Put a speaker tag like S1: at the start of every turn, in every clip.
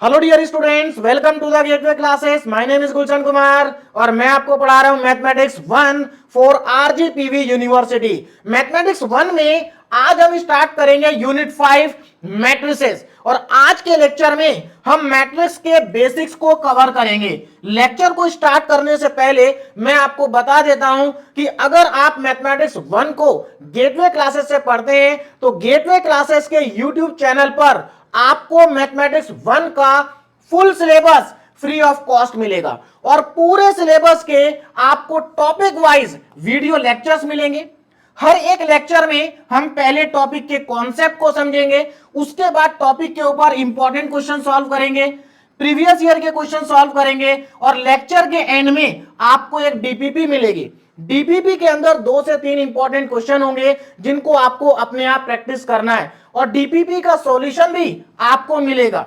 S1: Hello dear students, welcome to the gateway classes. My name is Gulshan Kumar और मैं आपको पढ़ा रहा हूं mathematics 1 for RGPV university. Mathematics 1 में आज हम स्टार्ट करेंगे यूनिट 5 मैट्रिसेस। और आज के लेक्चर में हम मैट्रिक्स के बेसिक्स को कवर करेंगे। लेक्चर को स्टार्ट करने से पहले मैं आपको बता देता हूं कि अगर आप मैथमेटिक्स 1 को गेटवे क्लासेस से पढ़ते हैं तो गेटवे क्लासेस के यूट्यूब चैनल पर आपको मैथमेटिक्स 1 का full syllabus free of cost मिलेगा और पूरे सिलेबस के आपको टॉपिक वाइज वीडियो लेक्चर्स मिलेंगे। हर एक लेक्चर में हम पहले टॉपिक के कॉन्सेप्ट को समझेंगे, उसके बाद टॉपिक के ऊपर इंपॉर्टेंट क्वेश्चन सॉल्व करेंगे, प्रीवियस ईयर के क्वेश्चन सॉल्व करेंगे और लेक्चर के एंड में आपको एक डीपीपी मिलेगी। डीपीपी के अंदर 2 से 3 इंपॉर्टेंट क्वेश्चन होंगे जिनको आपको अपने आप प्रैक्टिस करना है और डीपीपी का सॉल्यूशन भी आपको मिलेगा।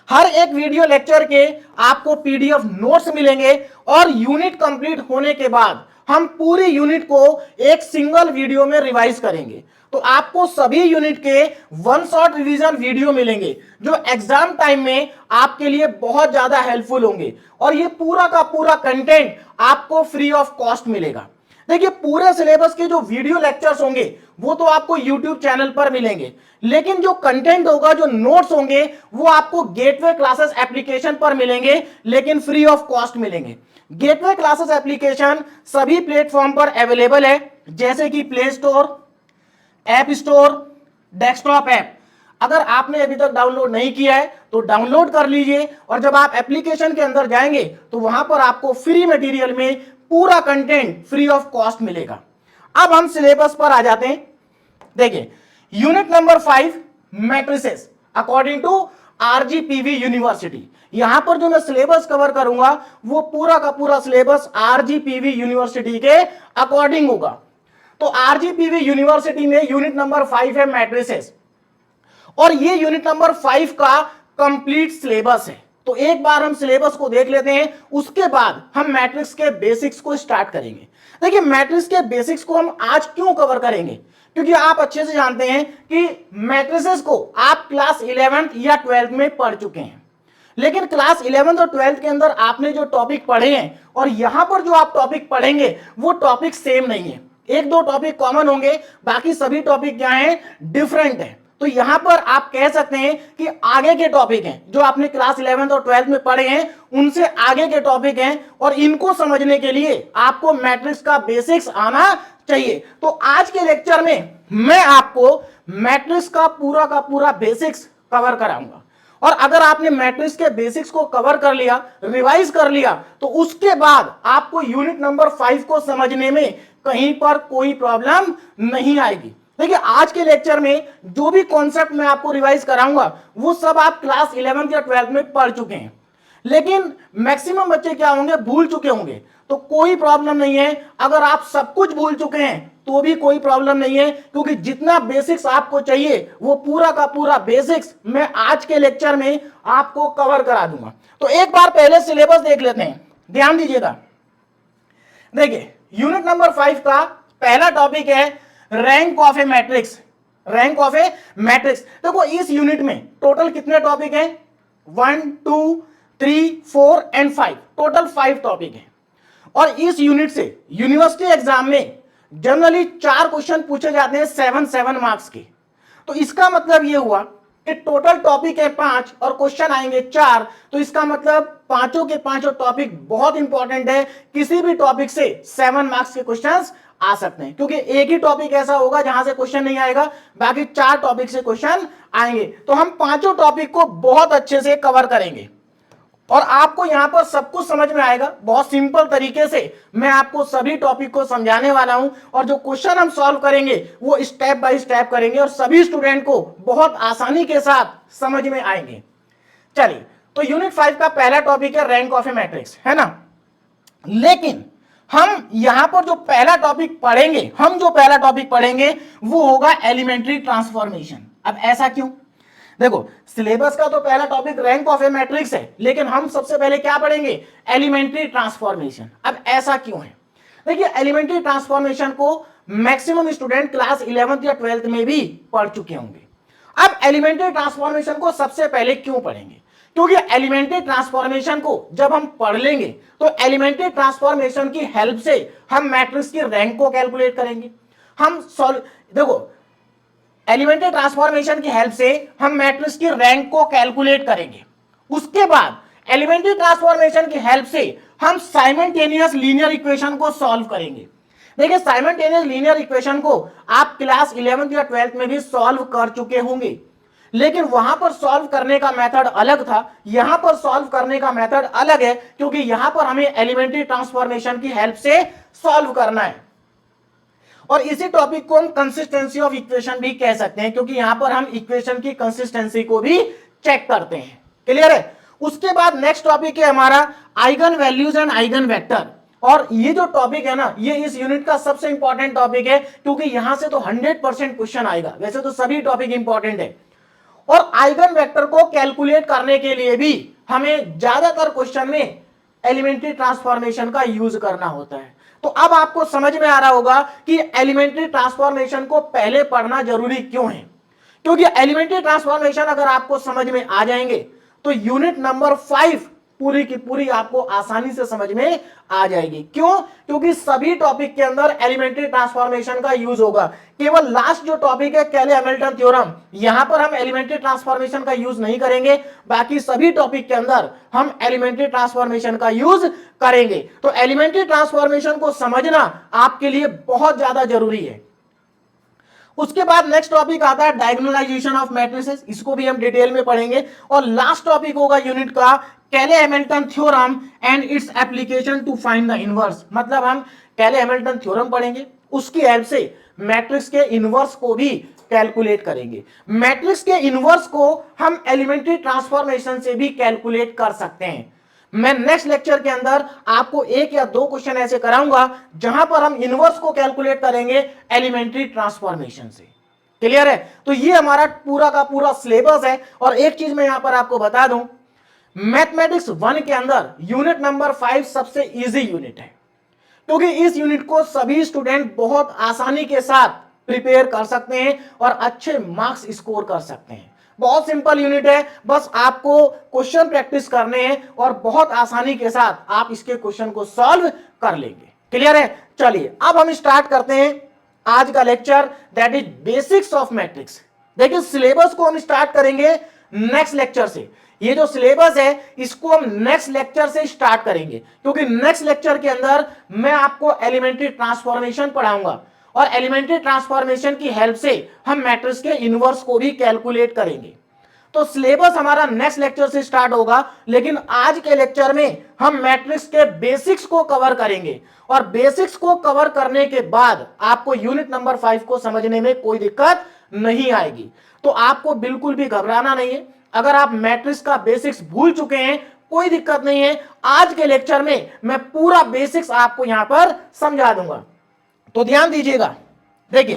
S1: हर एक वीडियो लेक्चर के आपको पीडीएफ नोट्स मिलेंगे और यूनिट कंप्लीट होने के बाद हम पूरी यूनिट को एक सिंगल वीडियो में रिवाइज करेंगे। तो आपको सभी यूनिट के वन शॉट रिवीजन वीडियो मिलेंगे जो एग्जाम टाइम में आपके लिए बहुत ज्यादा हेल्पफुल होंगे और ये पूरा का पूरा कंटेंट आपको फ्री ऑफ कॉस्ट मिलेगा। देखिए, पूरे सिलेबस के जो वीडियो लेक्चर्स होंगे वो तो आपको YouTube चैनल पर मिलेंगे, लेकिन जो कंटेंट होगा, जो नोट्स होंगे, वो आपको गेटवे क्लासेस एप्लीकेशन पर मिलेंगे, लेकिन फ्री ऑफ कॉस्ट मिलेंगे। गेटवे क्लासेस एप्लीकेशन सभी प्लेटफॉर्म पर अवेलेबल है, जैसे कि play store, app store, desktop app. अगर आपने अभी तक डाउनलोड नहीं किया है तो डाउनलोड कर लीजिए और जब आप एप्लीकेशन के अंदर जाएंगे तो वहां पर आपको फ्री मटेरियल में पूरा कंटेंट फ्री ऑफ कॉस्ट मिलेगा। अब हम सिलेबस पर आ जाते हैं। देखिए, unit number 5 matrices according to RGPV university. यहां पर जो मैं सिलेबस कवर करूंगा वो पूरा का पूरा सिलेबस आरजीपीवी यूनिवर्सिटी के अकॉर्डिंग होगा। तो आरजीपीवी यूनिवर्सिटी में यूनिट नंबर 5 है मैट्रिसेस और ये यूनिट नंबर 5 का कंप्लीट सिलेबस है। तो एक बार हम सिलेबस को देख लेते हैं, उसके बाद हम मैट्रिक्स के बेसिक्स को स्टार्ट करेंगे। देखिए, मैट्रिक्स के बेसिक्स को हम आज क्यों कवर करेंगे, क्योंकि आप अच्छे से जानते हैं कि मैट्रिसेस को आप क्लास 11th या 12th में पढ़ चुके हैं, लेकिन क्लास 11th और 12th के अंदर आपने जो टॉपिक पढ़े हैं और यहां पर जो आप टॉपिक पढ़ेंगे वो टॉपिक सेम नहीं है। 1-2 टॉपिक कॉमन होंगे, बाकी सभी टॉपिक क्या हैं, डिफरेंट है। तो यहां पर आप कह सकते हैं कि आगे के टॉपिक हैं जो आपने क्लास 11th और 12th में पढ़े हैं, उनसे आगे के टॉपिक हैं और इनको समझने के लिए आपको मैट्रिक्स का बेसिक्स आना चाहिए। तो आज के लेक्चर में मैं आपको मैट्रिक्स का पूरा बेसिक्स कवर कराऊंगा और अगर आपने मैट्रिक्स के बेसिक्स को कवर कर लिया, रिवाइज कर लिया, तो उसके बाद आपको यूनिट नंबर 5 को समझने में कहीं पर कोई प्रॉब्लम नहीं आएगी। देखिए, आज के लेक्चर में जो भी कॉन्सेप्ट मैं आपको रिवाइज कराऊंगा वो सब आप क्लास 11th या 12th में पढ़ चुके हैं, लेकिन मैक्सिमम बच्चे क्या होंगे, भूल चुके होंगे। तो कोई प्रॉब्लम नहीं है, अगर आप सब कुछ भूल चुके हैं तो भी कोई प्रॉब्लम नहीं है, क्योंकि जितना बेसिक्स आपको चाहिए वो पूरा का पूरा बेसिक्स मैं आज के लेक्चर में आपको कवर करा दूंगा। तो एक बार पहले सिलेबस देख लेते हैं, ध्यान दीजिएगा। देखिए, यूनिट नंबर 5 का पहला टॉपिक है rank of A matrix. Rank of A matrix. देखो, इस यूनिट में टोटल कितने टॉपिक हैं, 1 2 3 4 एंड 5, टोटल 5 टॉपिक हैं। और इस यूनिट से यूनिवर्सिटी एग्जाम में जनरली 4 क्वेश्चन पूछे जाते हैं 7 मार्क्स के। तो इसका मतलब यह हुआ कि टोटल टॉपिक है 5 और क्वेश्चन आएंगे 4, तो इसका मतलब पांचों के पांचों टॉपिक बहुत इंपॉर्टेंट है। किसी भी टॉपिक से 7 मार्क्स के क्वेश्चंस आ सकते हैं, क्योंकि एक ही टॉपिक ऐसा होगा जहां से क्वेश्चन नहीं आएगा, बाकी 4 टॉपिक से क्वेश्चन आएंगे। तो हम पांचों टॉपिक को बहुत अच्छे से कवर करेंगे और आपको यहां पर सब कुछ समझ में आएगा। बहुत सिंपल तरीके से मैं आपको सभी टॉपिक को समझाने वाला हूं और जो क्वेश्चन हम सॉल्व करेंगे वो स्टेप बाय स्टेप करेंगे और सभी स्टूडेंट को बहुत आसानी के साथ समझ में आएंगे। चलिए, तो यूनिट 5 का पहला टॉपिक है रैंक ऑफ ए मैट्रिक्स, है ना। लेकिन हम यहां पर जो पहला टॉपिक पढ़ेंगे वो होगा एलिमेंट्री ट्रांसफॉर्मेशन। अब ऐसा क्यों, देखो, सिलेबस का तो पहला topic rank of A matrix है, लेकिन हम सबसे पहले क्या पढ़ेंगे, एलिमेंट्री ट्रांसफॉर्मेशन। अब ऐसा क्यों है, देखिए, एलिमेंट्री ट्रांसफॉर्मेशन को मैक्सिमम स्टूडेंट क्लास 11th या 12th में भी पढ़ चुके होंगे। अब एलिमेंट्री ट्रांसफॉर्मेशन को सबसे पहले क्यों पढ़ेंगे, क्योंकि एलिमेंट्री ट्रांसफॉर्मेशन को जब हम पढ़ लेंगे तो एलिमेंट्री ट्रांसफॉर्मेशन की हेल्प से हम मैट्रिक्स की रैंक को कैलकुलेट करेंगे। हम सॉल्व देखो, एलिमेंट्री ट्रांसफॉर्मेशन की हेल्प से हम मैट्रिक्स की रैंक को कैलकुलेट करेंगे। उसके बाद एलिमेंट्री ट्रांसफॉर्मेशन की हेल्प से हम साइमल्टेनियस लीनियर इक्वेशन को सॉल्व करेंगे। देखिए, साइमल्टेनियस लीनियर इक्वेशन को आप क्लास 11th या 12th में भी सॉल्व कर चुके होंगे, लेकिन वहां पर सॉल्व करने का मेथड अलग था, यहां पर सॉल्व करने का मेथड अलग है, क्योंकि यहां पर हमें एलिमेंट्री ट्रांसफॉर्मेशन की हेल्प से सॉल्व करना है। और इसी टॉपिक को हम कंसिस्टेंसी ऑफ इक्वेशन भी कह सकते हैं, क्योंकि यहां पर हम इक्वेशन की कंसिस्टेंसी को भी चेक करते हैं। क्लियर है? उसके बाद नेक्स्ट टॉपिक है हमारा eigen values and eigen vector. और ये जो टॉपिक है ना, ये इस यूनिट का सबसे इंपॉर्टेंट टॉपिक है, क्योंकि यहां से तो 100% क्वेश्चन आएगा। वैसे तो सभी टॉपिक इंपॉर्टेंट है, और आइगन वेक्टर को कैलकुलेट करने के लिए भी हमें ज्यादातर क्वेश्चन में एलिमेंट्री ट्रांसफॉर्मेशन का यूज करना होता है। तो अब आपको समझ में आ रहा होगा कि एलिमेंट्री ट्रांसफॉर्मेशन को पहले पढ़ना जरूरी क्यों है। क्योंकि एलिमेंट्री ट्रांसफॉर्मेशन अगर आपको समझ में आ जाएंगे तो यूनिट नंबर 5 पूरी की पूरी आपको आसानी से समझ में आ जाएगी। क्यों? क्योंकि सभी टॉपिक के अंदर एलिमेंट्री ट्रांसफॉर्मेशन का यूज होगा। केवल लास्ट जो टॉपिक है केले हैमिल्टन थ्योरम, यहां पर हम एलिमेंट्री ट्रांसफॉर्मेशन का यूज नहीं करेंगे, बाकी सभी टॉपिक के अंदर हम एलिमेंट्री ट्रांसफॉर्मेशन का यूज करेंगे। तो एलिमेंट्री ट्रांसफॉर्मेशन को समझना आपके लिए बहुत ज्यादा जरूरी है। उसके बाद नेक्स्ट टॉपिक आता है डायगोनलाइजेशन ऑफ मैट्रिसेस, इसको भी हम डिटेल में पढ़ेंगे। और लास्ट टॉपिक होगा यूनिट का Cayley Hamilton theorem and its application to find the inverse. मतलब हम केले हैमिल्टन थ्योरम पढ़ेंगे, उसकी हेल्प से मैट्रिक्स के इनवर्स को भी कैलकुलेट करेंगे। मैट्रिक्स के इनवर्स को हम एलिमेंट्री ट्रांसफॉर्मेशन से भी कैलकुलेट कर सकते हैं। मैं नेक्स्ट लेक्चर के अंदर आपको 1 या 2 क्वेश्चन ऐसे कराऊंगा जहां पर हम इनवर्स को कैलकुलेट करेंगे एलिमेंट्री ट्रांसफॉर्मेशन से। क्लियर है? तो ये हमारा पूरा का पूरा सिलेबस है। और एक चीज मैं यहां पर आपको बता दूं, मैथमेटिक्स 1 के अंदर यूनिट नंबर 5 सबसे इजी यूनिट है, क्योंकि इस यूनिट को सभी स्टूडेंट बहुत आसानी के साथ प्रिपेयर कर सकते हैं और अच्छे मार्क्स स्कोर कर सकते हैं। बहुत सिंपल यूनिट है, बस आपको क्वेश्चन प्रैक्टिस करने हैं और बहुत आसानी के साथ आप इसके क्वेश्चन को सॉल्व कर लेंगे। क्लियर है? चलिए अब हम स्टार्ट करते हैं आज का lecture, that is basics of matrix. देखिए, सिलेबस को हम स्टार्ट करेंगे नेक्स्ट लेक्चर से। ये जो सिलेबस है इसको हम नेक्स्ट लेक्चर से स्टार्ट करेंगे, क्योंकि नेक्स्ट लेक्चर के अंदर मैं आपको एलिमेंट्री ट्रांसफॉर्मेशन पढ़ाऊंगा और एलिमेंट्री ट्रांसफॉर्मेशन की हेल्प से हम मैट्रिक्स के इनवर्स को भी कैलकुलेट करेंगे। तो सिलेबस हमारा नेक्स्ट लेक्चर से स्टार्ट होगा, लेकिन आज के लेक्चर में हम मैट्रिक्स के बेसिक्स को कवर करेंगे। और बेसिक्स को कवर करने के बाद आपको यूनिट नंबर 5 को समझने में कोई दिक्कत नहीं आएगी। तो आपको बिल्कुल भी घबराना नहीं है। अगर आप मैट्रिक्स का बेसिक्स भूल चुके हैं, कोई दिक्कत नहीं है, आज के लेक्चर में मैं पूरा बेसिक्स आपको यहां पर समझा दूंगा। तो ध्यान दीजिएगा। देखिए,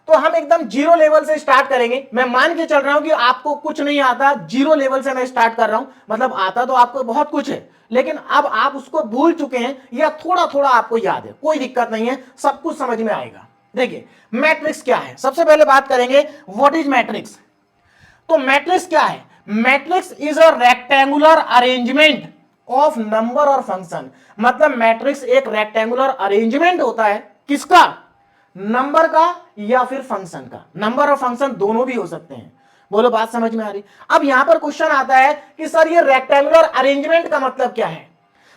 S1: तो हम एकदम जीरो लेवल से स्टार्ट करेंगे। मैं मान के चल रहा हूं कि आपको कुछ नहीं आता, जीरो लेवल से मैं स्टार्ट कर रहा हूं। मतलब आता तो आपको बहुत कुछ है, लेकिन अब आप उसको भूल चुके हैं या थोड़ा थोड़ा आपको याद है, कोई दिक्कत नहीं है, सब कुछ समझ में आएगा। देखिए, मैट्रिक्स क्या है, सबसे पहले बात करेंगे व्हाट इज मैट्रिक्स। तो मैट्रिक्स क्या है? Matrix is a rectangular arrangement of number और फंक्शन। मतलब मैट्रिक्स एक रेक्टेंगुलर अरेंजमेंट होता है, किसका? नंबर का या फिर फंक्शन का। नंबर और फंक्शन दोनों भी हो सकते हैं। बोलो, बात समझ में आ रही? अब यहां पर क्वेश्चन आता है कि सर ये रेक्टेंगुलर अरेंजमेंट का मतलब क्या है?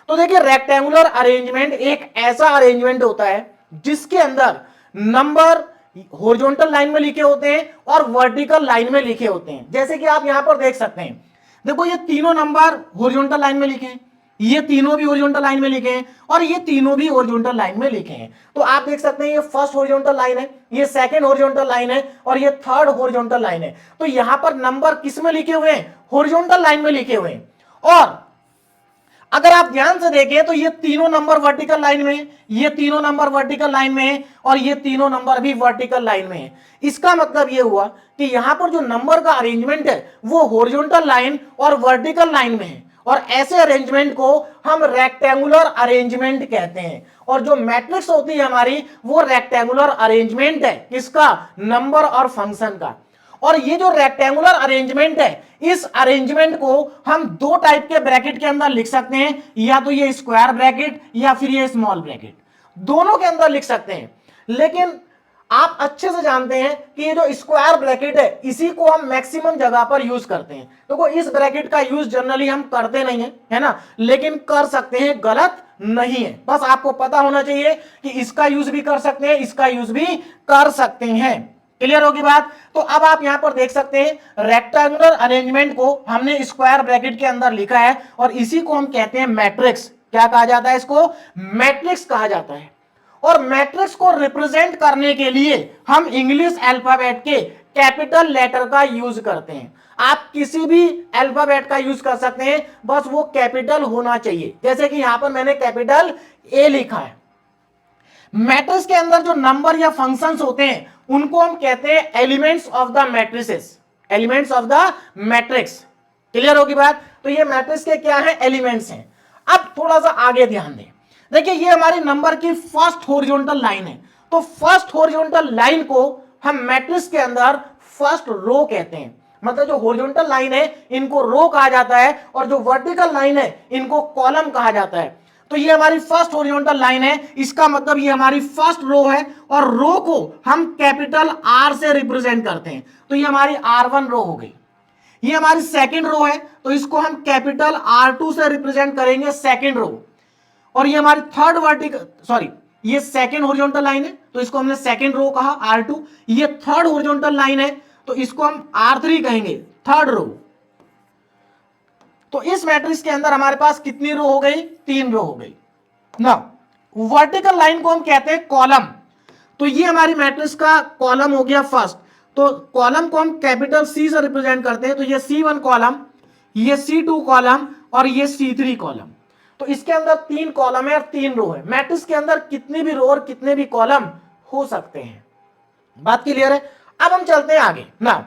S1: तो देखिए, रेक्टेंगुलर अरेंजमेंट एक ऐसा अरेंजमेंट होता है जिसके अंदर नंबर हॉरिजॉन्टल लाइन में लिखे होते हैं और वर्टिकल लाइन में लिखे होते हैं। जैसे कि आप यहां पर देख सकते हैं, देखो ये तीनों नंबर हॉरिजॉन्टल लाइन में लिखे हैं, ये तीनों भी हॉरिजॉन्टल लाइन में लिखे हैं और ये तीनों भी हॉरिजॉन्टल लाइन में लिखे हैं। तो आप देख सकते हैं ये फर्स्ट हॉरिजॉन्टल लाइन है, ये सेकंड हॉरिजॉन्टल लाइन है और ये थर्ड हॉरिजॉन्टल लाइन है। तो यहां पर नंबर किस में लिखे हुए हैं? हॉरिजॉन्टल लाइन में लिखे हुए हैं। और अगर आप ध्यान से देखें तो ये तीनों नंबर वर्टिकल लाइन में, ये तीनों नंबर वर्टिकल लाइन में है और ये तीनों नंबर भी वर्टिकल लाइन में है। इसका मतलब ये हुआ कि यहां पर जो नंबर का अरेंजमेंट है वो हॉरिजॉन्टल लाइन और वर्टिकल लाइन में है, और ऐसे अरेंजमेंट को हम रेक्टेंगुलर अरेंजमेंट कहते हैं। और जो मैट्रिक्स होती है हमारी, वो रेक्टेंगुलर अरेंजमेंट है, किसका? नंबर और फंक्शन का। और ये जो रेक्टेंगुलर अरेंजमेंट है, इस अरेंजमेंट को हम दो टाइप के ब्रैकेट के अंदर लिख सकते हैं, या तो ये स्क्वायर ब्रैकेट या फिर ये स्मॉल ब्रैकेट, दोनों के अंदर लिख सकते हैं। लेकिन आप अच्छे से जानते हैं कि ये जो स्क्वायर ब्रैकेट है इसी को हम मैक्सिमम जगह पर यूज करते हैं। तो इस ब्रैकेट का यूज जनरली हम करते नहीं है, है ना, लेकिन कर सकते हैं, गलत नहीं है। बस आपको पता होना चाहिए कि इसका यूज भी कर सकते हैं, इसका यूज भी कर सकते हैं। क्लियर होगी बात? तो अब आप यहां पर देख सकते हैं रेक्टेंगुलर अरेंजमेंट को हमने स्क्वायर ब्रैकेट के अंदर लिखा है और इसी को हम कहते हैं मैट्रिक्स। क्या कहा जाता है इसको? मैट्रिक्स कहा जाता है। और मैट्रिक्स को रिप्रेजेंट करने के लिए हम इंग्लिश अल्फाबेट के कैपिटल लेटर का यूज करते हैं। आप किसी भी अल्फाबेट का यूज कर सकते हैं, बस वो कैपिटल होना चाहिए। जैसे कि यहां पर मैंने कैपिटल ए लिखा है। मैट्रिक्स के अंदर जो नंबर या फंक्शंस होते हैं उनको हम कहते हैं elements of the matrices, elements of the matrix. Clear होगी बात? तो ये मैट्रिक्स के क्या है? एलिमेंट्स हैं। अब थोड़ा सा आगे ध्यान दें, देखिए ये हमारी नंबर की फर्स्ट हॉरिजॉन्टल लाइन है। तो फर्स्ट हॉरिजॉन्टल लाइन को हम मैट्रिक्स के अंदर फर्स्ट रो कहते हैं। मतलब जो हॉरिजॉन्टल लाइन है इनको रो कहा जाता है और जो वर्टिकल लाइन है इनको कॉलम कहा जाता है। तो ये हमारी फर्स्ट हॉरिजॉन्टल लाइन है, इसका मतलब ये हमारी फर्स्ट रो है और रो को हम कैपिटल आर से रिप्रेजेंट करते हैं। तो ये हमारी R1 रो हो गई। ये हमारी सेकंड रो है तो इसको हम कैपिटल R2 से रिप्रेजेंट करेंगे, सेकंड रो। और ये हमारी थर्ड वर्टिकल, सॉरी, ये सेकंड हॉरिजॉन्टल लाइन है तो इसको हमने सेकंड रो कहा, R2। ये थर्ड हॉरिजॉन्टल लाइन है तो इसको हम R3 कहेंगे, थर्ड रो। तो इस मैट्रिक्स के अंदर हमारे पास कितनी रो हो गई? 3 रो हो गई ना। वर्टिकल लाइन को हम कहते हैं कॉलम। तो ये हमारी मैट्रिक्स का कॉलम हो गया फर्स्ट। तो कॉलम को हम कैपिटल C से रिप्रेजेंट करते हैं। तो ये C1 कॉलम, ये C2 कॉलम और ये C3 कॉलम। तो इसके अंदर 3 कॉलम है और 3 रो है। मैट्रिक्स के अंदर कितनी भी रो और कितने भी कॉलम हो सकते हैं। बात क्लियर है? अब हम चलते हैं आगे ना।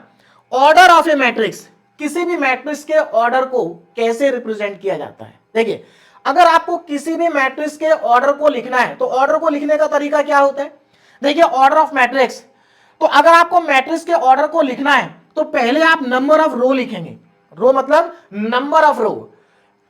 S1: ऑर्डर ऑफ ए मैट्रिक्स, किसी भी मैट्रिक्स के ऑर्डर को कैसे रिप्रेजेंट किया जाता है? देखिए, अगर आपको किसी भी मैट्रिक्स के ऑर्डर को लिखना है तो ऑर्डर को लिखने का तरीका क्या होता है? देखिए, ऑर्डर ऑफ मैट्रिक्स, तो अगर आपको मैट्रिक्स के ऑर्डर को लिखना है तो पहले आप नंबर ऑफ रो लिखेंगे। रो मतलब नंबर ऑफ रो,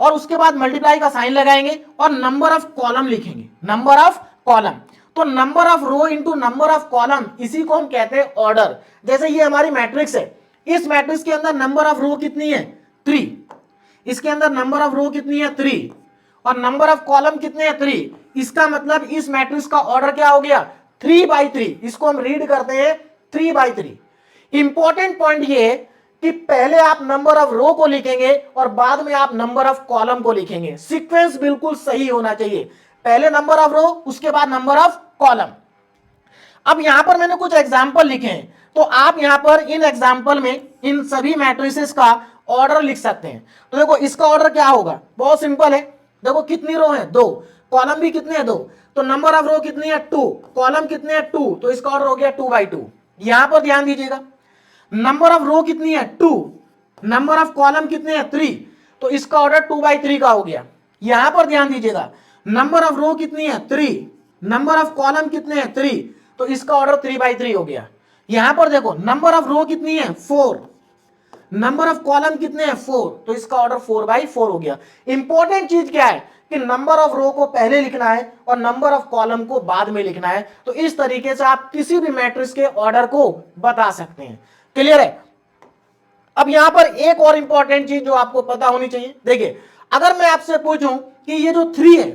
S1: और उसके बाद मल्टीप्लाई का साइन लगाएंगे और नंबर ऑफ कॉलम लिखेंगे, नंबर ऑफ कॉलम। तो number of row into number of column, इसी को हम कहते हैं ऑर्डर। जैसे ये हमारी मैट्रिक्स है, इस मैट्रिक्स के अंदर नंबर ऑफ रो कितनी है? 3। इसके अंदर नंबर ऑफ रो कितनी है? 3। और नंबर ऑफ कॉलम कितने हैं? 3। इसका मतलब इस मैट्रिक्स का ऑर्डर क्या हो गया? 3/3। इसको हम रीड करते हैं 3/3। इंपॉर्टेंट पॉइंट ये है कि पहले आप नंबर ऑफ रो को लिखेंगे और बाद में आप नंबर ऑफ कॉलम को लिखेंगे। सीक्वेंस बिल्कुल सही होना चाहिए, पहले नंबर ऑफ रो, उसके बाद नंबर ऑफ कॉलम। अब यहां पर मैंने कुछ एग्जांपल लिखे हैं, तो आप यहां पर इन एग्जांपल में इन सभी मैट्रिसेस का ऑर्डर लिख सकते हैं। तो देखो इसका ऑर्डर क्या होगा? बहुत सिंपल है। देखो कितनी रो है? 2। कॉलम भी कितने हैं? 2। तो नंबर ऑफ रो कितनी है? 2। कॉलम कितने हैं? 2। तो इसका ऑर्डर हो गया 2/2। यहां पर ध्यान दीजिएगा, नंबर ऑफ रो कितनी है? 2। नंबर ऑफ कॉलम कितने हैं? 3। तो इसका ऑर्डर 2/3 का हो गया। यहां पर ध्यान दीजिएगा, नंबर ऑफ रो कितनी है? 3। नंबर ऑफ कॉलम कितने हैं? 3। तो इसका ऑर्डर 3/3 हो गया। यहां पर देखो नंबर ऑफ रो कितनी है? 4। नंबर ऑफ कॉलम कितने हैं? 4। तो इसका ऑर्डर 4/4 हो गया। इंपॉर्टेंट चीज क्या है कि नंबर ऑफ रो को पहले लिखना है और नंबर ऑफ कॉलम को बाद में लिखना है। तो इस तरीके से आप किसी भी मैट्रिक्स के ऑर्डर को बता सकते हैं। क्लियर है? अब यहां पर एक और इंपॉर्टेंट चीज जो आपको पता होनी चाहिए, देखिए अगर मैं आपसे पूछूं कि ये जो 3 है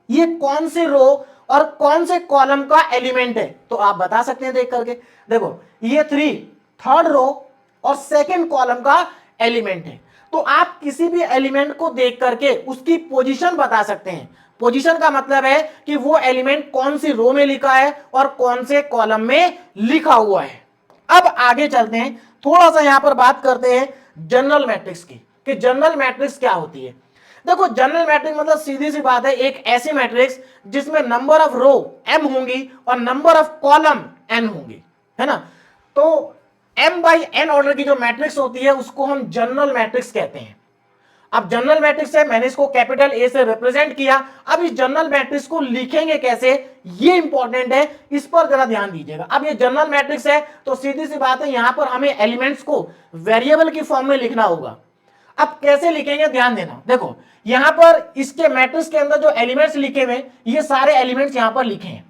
S1: ये कौन से रो और कौन से कॉलम का एलिमेंट है, तो आप बता सकते हैं देख करके। देखो ये 3 थर्ड रो और सेकंड कॉलम का एलिमेंट है। तो आप किसी भी एलिमेंट को देख करके उसकी पोजीशन बता सकते हैं। पोजीशन का मतलब है कि वो एलिमेंट कौन सी रो में लिखा है और कौन से कॉलम में लिखा हुआ है। अब आगे चलते हैं, थोड़ा सा यहां पर बात करते हैं जनरल मैट्रिक्स की, कि जनरल मैट्रिक्स क्या होती है। देखो जनरल मैट्रिक्स मतलब सीधी सी बात है, एक ऐसी मैट्रिक्स जिसमें नंबर ऑफ रो m होंगी और नंबर ऑफ कॉलम n होंगी, है ना। तो m/n ऑर्डर की जो मैट्रिक्स होती है उसको हम जनरल मैट्रिक्स कहते हैं। अब जनरल मैट्रिक्स है, मैंने इसको कैपिटल ए से रिप्रेजेंट किया। अब इस जनरल मैट्रिक्स को लिखेंगे कैसे, ये इंपॉर्टेंट है, इस पर जरा ध्यान दीजिएगा। अब ये जनरल मैट्रिक्स है तो सीधी सी बात है, यहां पर हमें एलिमेंट्स को वेरिएबल की फॉर्म में लिखना होगा। अब कैसे लिखेंगे ध्यान देना, देखो यहां पर इसके मैट्रिक्स के अंदर जो एलिमेंट्स लिखे हुए, ये सारे एलिमेंट्स यहां पर लिखे हैं।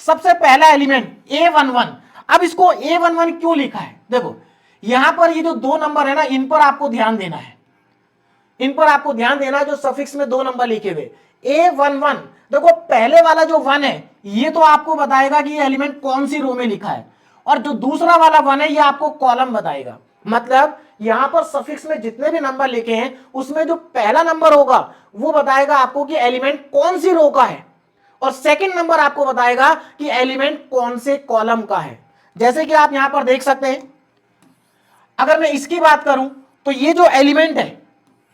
S1: सबसे पहला एलिमेंट A11। अब इसको A11 क्यों लिखा है, देखो यहां पर ये जो 2 नंबर है ना, इन पर आपको ध्यान देना है, इन पर आपको ध्यान देना है। जो सफिक्स में 2 नंबर लिखे हुए A11, देखो पहले वाला जो 1 है ये तो आपको बताएगा कि ये एलिमेंट कौन सी रो में लिखा है, और जो दूसरा वाला 1 है ये आपको कॉलम बताएगा। मतलब यहां पर सफिक्स में जितने भी नंबर लिखे हैं उसमें जो पहला नंबर होगा वो बताएगा आपको कि एलिमेंट कौन सी रो का है, और सेकंड नंबर आपको बताएगा कि एलिमेंट कौन से कॉलम का है। जैसे कि आप यहां पर देख सकते हैं, अगर मैं इसकी बात करूं तो ये जो एलिमेंट है,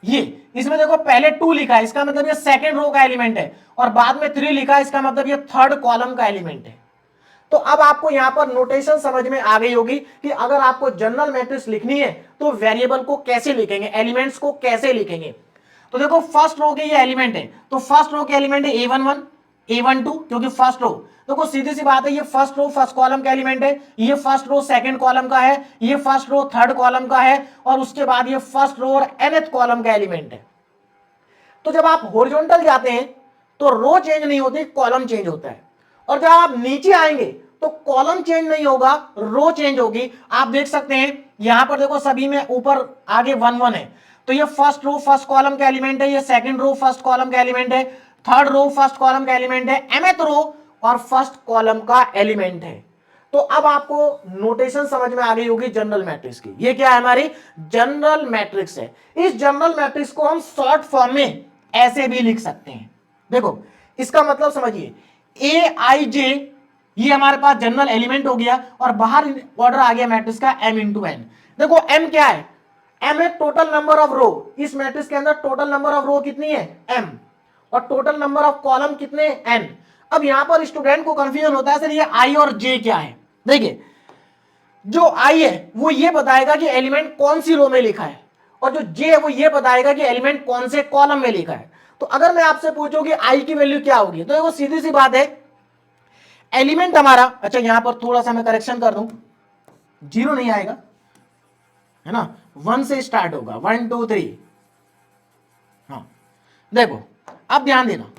S1: ये इसमें देखो पहले 2 लिखा है, इसका मतलब ये सेकंड रो का एलिमेंट है, और बाद में 3 लिखा है, इसका मतलब ये थर्ड कॉलम का एलिमेंट है। तो अब आपको यहां पर नोटेशन समझ में आ गई होगी कि अगर आपको जनरल मैट्रिक्स लिखनी है तो वेरिएबल को कैसे लिखेंगे, एलिमेंट्स को कैसे लिखेंगे। तो देखो फर्स्ट रो के ये एलिमेंट है, तो फर्स्ट रो के एलिमेंट है A11, A12, क्योंकि फर्स्ट रो, देखो सीधी सी बात है, ये फर्स्ट रो फर्स्ट कॉलम का एलिमेंट है, ये फर्स्ट रो सेकंड कॉलम का है, ये फर्स्ट रो थर्ड कॉलम का है, और उसके बाद ये फर्स्ट रो और nth कॉलम का एलिमेंट है। तो जब आप हॉरिजॉन्टल जाते हैं तो रो चेंज नहीं होती, कॉलम चेंज होता है, और जब आप नीचे आएंगे तो कॉलम चेंज नहीं होगा, रो चेंज होगी। आप देख सकते हैं यहां पर देखो सभी में ऊपर आगे 1 1 है, तो ये फर्स्ट रो फर्स्ट कॉलम का एलिमेंट है, ये सेकंड रो फर्स्ट कॉलम का एलिमेंट है, थर्ड रो फर्स्ट कॉलम का एलिमेंट है, mth रो और फर्स्ट कॉलम का एलिमेंट है। तो अब आपको नोटेशन समझ में आ गई होगी जनरल मैट्रिक्स की। ये क्या है, हमारी जनरल मैट्रिक्स है। इस जनरल मैट्रिक्स को हम शॉर्ट फॉर्म में ऐसे भी लिख सकते हैं। देखो इसका मतलब समझिए, Aij ये हमारे पास जनरल एलिमेंट हो गया, और बाहर ऑर्डर आ गया मैट्रिक्स का m इंटू n। देखो m क्या है, m है टोटल नंबर ऑफ रो, इस मैट्रिक्स के अंदर टोटल नंबर ऑफ रो कितनी है m, और टोटल नंबर ऑफ कॉलम कितने n। अब यहां पर स्टूडेंट को कंफ्यूजन होता है सर ये i और j क्या है। देखिए जो i है वो ये बताएगा कि एलिमेंट कौन सी रो में लिखा है, और जो j है वो ये बताएगा कि एलिमेंट कौन से कॉलम में लिखा है। तो अगर मैं आपसे पूछूं कि i की वैल्यू क्या होगी, तो वो सीधी सी बात है, एलिमेंट हमारा, अच्छा यहां पर थोड़ा सा मैं करेक्शन कर दूं, 0 नहीं आएगा है ना, 1 से स्टार्ट होगा, 1 2 3। हाँ देखो अब ध्यान देना,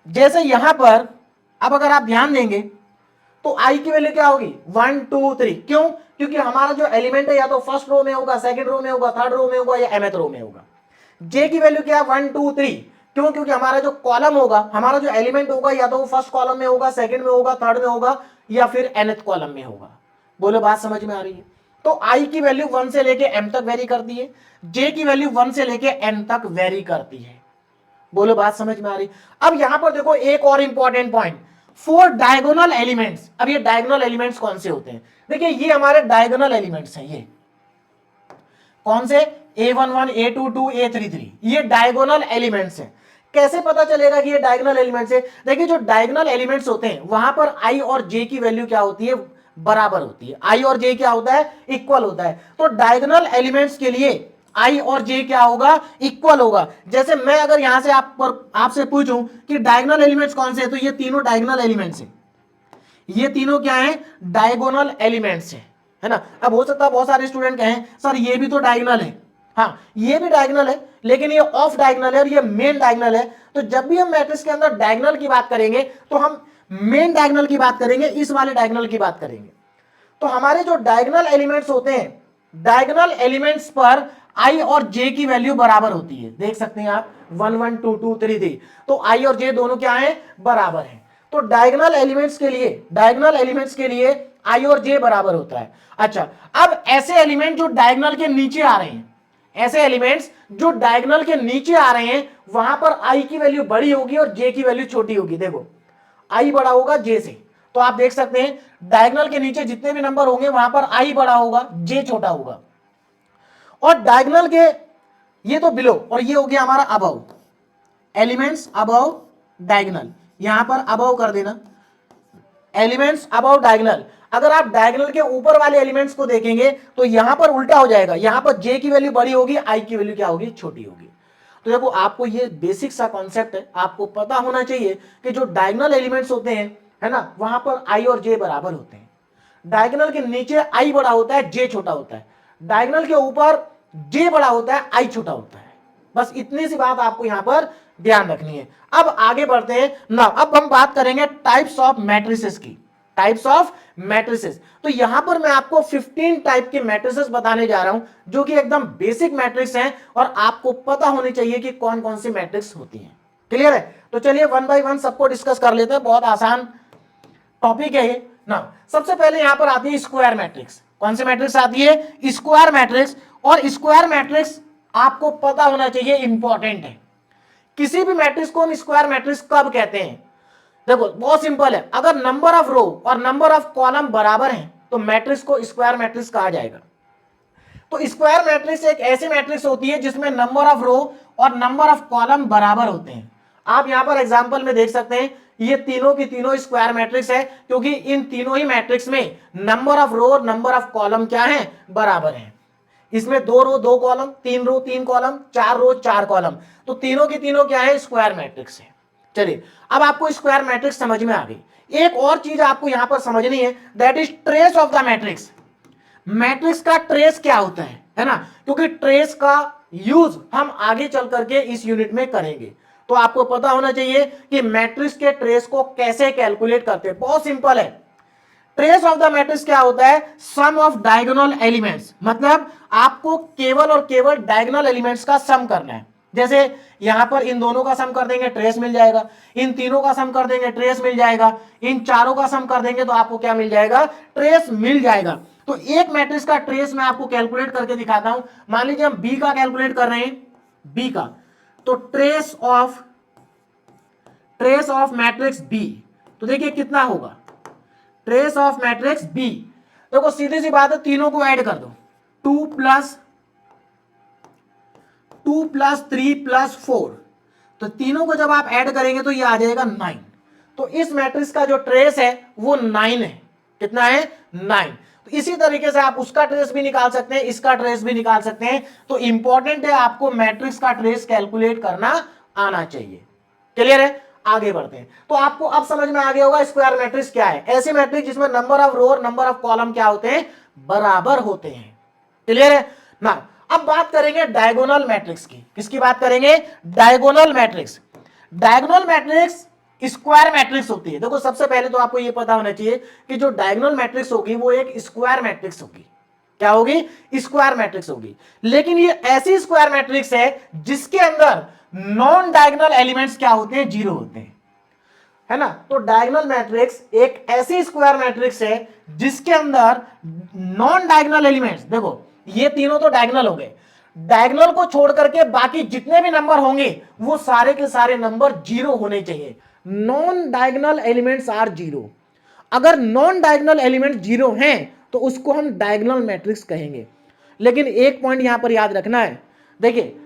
S1: जैसे यहां पर अब अगर आप ध्यान देंगे तो i की वैल्यू क्या होगी 1 2 3। क्यों, क्योंकि हमारा जो एलिमेंट है या तो फर्स्ट रो में होगा, सेकंड रो में होगा, थर्ड रो में होगा, या mth रो में होगा। j की वैल्यू क्या है 1 2 3। क्यों, क्योंकि हमारा जो कॉलम होगा, हमारा जो एलिमेंट होगा या तो वो फर्स्ट कॉलम में होगा, सेकंड में होगा, थर्ड में होगा, या फिर nth कॉलम में होगा। बोलो बात समझ में आ रही है। तो i की वैल्यू 1 से लेके m तक वेरी करती है, j की वैल्यू 1 से लेके n तक वेरी करती है। बोलो बात समझ में आ रही। अब यहां पर देखो एक और इंपॉर्टेंट पॉइंट, 4 डायगोनल एलिमेंट्स। अब ये डायगोनल एलिमेंट्स कौन से होते हैं, देखिए ये हमारे डायगोनल एलिमेंट्स हैं। ये कौन से, A11 A22 A33, ये डायगोनल एलिमेंट्स हैं। कैसे पता चलेगा कि ये डायगोनल एलिमेंट्स है, देखिए जो डायगोनल एलिमेंट्स होते हैं वहां पर i और j की वैल्यू क्या होती है, बराबर होती है। i और j क्या होता है, इक्वल होता है। तो डायगोनल एलिमेंट्स के लिए i और j क्या होगा, इक्वल होगा। जैसे मैं अगर यहां से आपसे पूछूं कि डायगोनल एलिमेंट्स कौन से हैं, तो ये तीनों डायगोनल एलिमेंट्स हैं। ये तीनों क्या हैं, डायगोनल एलिमेंट्स हैं, है ना। अब हो सकता है बहुत सारे स्टूडेंट कहें सर ये भी तो डायगोनल है, हाँ ये भी डायगोनल है, लेकिन ये ऑफ डायगोनल है और ये मेन डायगोनल है। तो जब भी हम मैट्रिक्स के अंदर डायगोनल की बात करेंगे तो हम मेन डायगोनल की बात करेंगे, इस वाले डायगोनल की बात करेंगे। तो हमारे जो डायगोनल एलिमेंट्स होते हैं, डायगोनल एलिमेंट्स पर i और j की वैल्यू बराबर होती है। देख सकते हैं आप 1 1 2 2 3 3, तो i और j दोनों क्या हैं, बराबर हैं। तो डायगोनल एलिमेंट्स के लिए i और j बराबर होता है। अच्छा अब ऐसे एलिमेंट जो डायगोनल के नीचे आ रहे हैं, ऐसे एलिमेंट्स जो डायगोनल के नीचे आ रहे हैं, वहां पर i की वैल्यू बड़ी होगी और j की वैल्यू छोटी होगी। देखो i बड़ा होगा j से, तो आप देख सकते हैं डायगोनल के नीचे जितने भी नंबर होंगे वहां पर i बड़ा होगा, j छोटा होगा। और डायगोनल के ये तो बिलो, और ये हो गया हमारा अबव, एलिमेंट्स अबव डायगोनल, यहां पर अबव कर देना, एलिमेंट्स अबव डायगोनल। अगर आप डायगोनल के ऊपर वाले एलिमेंट्स को देखेंगे तो यहां पर उल्टा हो जाएगा, यहां पर जे की वैल्यू बड़ी होगी, आई की वैल्यू क्या होगी, छोटी होगी। तो देखो आपको ये बेसिक सा कॉन्सेप्ट है, आपको पता होना चाहिए कि जो डायगोनल एलिमेंट्स होते हैं, है ना, वहां पर आई और जे बराबर होते हैं। डायगोनल के नीचे आई बड़ा होता है, जे छोटा होता है। डायगोनल के ऊपर जे बड़ा होता है, आई छोटा होता है। बस इतनी सी बात आपको यहां पर ध्यान रखनी है। अब आगे बढ़ते हैं ना, अब हम बात करेंगे टाइप्स ऑफ मैट्रिसेस की। टाइप्स ऑफ मैट्रिसेस, तो यहां पर मैं आपको 15 टाइप के मैट्रिसेस बताने जा रहा हूं, जो कि एकदम बेसिक मैट्रिक्स हैं और आपको पता होनी चाहिए कि कौन कौन सी मैट्रिक्स होती हैं। क्लियर है? तो चलिए वन बाय वन सबको डिस्कस कर लेते हैं, बहुत आसान टॉपिक है ये ना। सबसे पहले यहां पर आती है स्क्वायर मैट्रिक्स। कौन सी मैट्रिक्स आती है? Square matrix. और स्क्वायर मैट्रिक्स आपको पता होना चाहिए, इंपॉर्टेंट है। किसी भी मैट्रिक्स को हम स्क्वायर मैट्रिक्स कब कहते हैं? देखो बहुत सिंपल है, अगर नंबर ऑफ रो और नंबर ऑफ कॉलम बराबर हैं तो मैट्रिक्स को स्क्वायर मैट्रिक्स कहा जाएगा। तो स्क्वायर मैट्रिक्स एक ऐसी मैट्रिक्स होती है जिसमें नंबर ऑफ रो और नंबर ऑफ कॉलम बराबर होते हैं। आप यहां पर एग्जांपल में देख सकते हैं, ये तीनों की तीनों स्क्वायर मैट्रिक्स है, क्योंकि इन तीनों ही मैट्रिक्स में नंबर ऑफ रो और नंबर ऑफ कॉलम क्या है? बराबर है। इसमें 2 रो 2 कॉलम, 3 रो 3 कॉलम, 4 रो 4 कॉलम, तो तीनों की तीनों क्या है? स्क्वायर मैट्रिक्स है। चलिए अब आपको स्क्वायर मैट्रिक्स समझ में आ गई। एक और चीज आपको यहां पर समझनी है, that is trace of the matrix. Matrix का ट्रेस क्या होता है ना, क्योंकि ट्रेस का यूज हम आगे चल करके इस यूनिट में करेंगे। तो आपको पता होना चाहिए कि मैट्रिक्स के ट्रेस को कैसे कैलकुलेट करते हैं। बहुत सिंपल है। ट्रेस ऑफ द मैट्रिक्स क्या होता है? सम ऑफ डायगोनल एलिमेंट्स, मतलब आपको केवल और केवल डायगोनल एलिमेंट्स का सम करना है। जैसे यहां पर इन दोनों का सम कर देंगे, ट्रेस मिल जाएगा। इन तीनों का सम कर देंगे, ट्रेस मिल जाएगा। इन चारों का सम कर देंगे तो आपको क्या मिल जाएगा? ट्रेस मिल जाएगा। तो एक मैट्रिक्स का ट्रेस मैं आपको कैलकुलेट करके दिखाता हूं। मान लीजिए हम बी का कैलकुलेट कर रहे हैं, बी का, तो ट्रेस ऑफ मैट्रिक्स बी, तो देखिए कितना होगा? ट्रेस ऑफ मैट्रिक्स बी, देखो सीधी सी बात है, तीनों को ऐड कर दो। 2 प्लस 3 प्लस 4, तो तीनों को जब आप ऐड करेंगे तो ये आ जाएगा 9। तो इस मैट्रिक्स का जो ट्रेस है वो 9 है। कितना है? 9। तो इसी तरीके से आप उसका ट्रेस भी निकाल सकते हैं, इसका ट्रेस भी निकाल सकते हैं। तो इंपॉर्टेंट है आपको मैट्रिक्स का ट्रेस कैलकुलेट करना आना चाहिए। क्लियर है? आगे बढ़ते हैं। तो आपको अब समझ में आ गया होगा स्क्वायर मैट्रिक्स क्या है। ऐसी मैट्रिक्स जिसमें नंबर ऑफ रो और नंबर ऑफ कॉलम क्या होते हैं? बराबर होते हैं। क्लियर है ना? अब बात करेंगे डायगोनल मैट्रिक्स की। किसकी बात करेंगे? Diagonal matrix. Diagonal matrix square matrix होती है। देखो सबसे पहले तो आपको यह पता होना चाहिए कि जो डायगोनल मैट्रिक्स होगी वो एक स्क्वायर मैट्रिक्स होगी। क्या होगी? स्क्वायर मैट्रिक्स होगी। लेकिन ये ऐसी स्क्वायर मैट्रिक्स है जिसके अंदर नॉन डायगोनल एलिमेंट्स क्या होते हैं? जीरो होते हैं, है ना। तो डायगोनल मैट्रिक्स एक ऐसी स्क्वायर मैट्रिक्स है जिसके अंदर नॉन डायगोनल एलिमेंट्स, देखो ये तीनों तो डायगोनल हो गए, डायगोनल को छोड़ करके बाकी जितने भी नंबर होंगे वो सारे के सारे नंबर जीरो होने चाहिए। Non diagonal elements are zero. अगर नॉन डायगोनल एलिमेंट जीरो हैं तो उसको हम डायगोनल मैट्रिक्स कहेंगे। लेकिन एक पॉइंट यहां पर याद रखना है, देखिए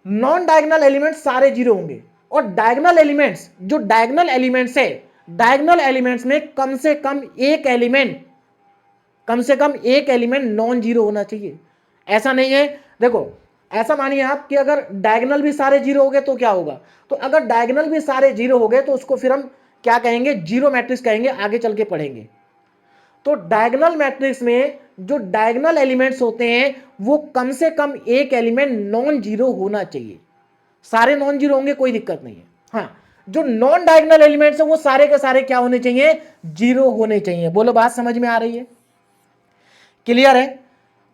S1: नॉन डायगोनल एलिमेंट्स सारे जीरो होंगे और डायगोनल एलिमेंट्स, जो डायगोनल एलिमेंट्स है, डायगोनल एलिमेंट्स में कम से कम एक एलिमेंट नॉन जीरो होना चाहिए। ऐसा नहीं है, देखो ऐसा मानिए आप कि अगर डायगोनल भी सारे जीरो हो गए तो क्या होगा? तो अगर डायगोनल भी सारे जीरो हो गए तो उसको फिर हम क्या कहेंगे? जीरो मैट्रिक्स कहेंगे, आगे चल के पढ़ेंगे। तो डायगोनल मैट्रिक्स में जो डायगोनल एलिमेंट्स होते हैं वो कम से कम एक एलिमेंट नॉन जीरो होना चाहिए। सारे नॉन जीरो होंगे कोई दिक्कत नहीं है, हाँ जो नॉन डायगोनल एलिमेंट्स हैं वो सारे के सारे क्या होने चाहिए? जीरो होने चाहिए। बोलो बात समझ में आ रही है? क्लियर है?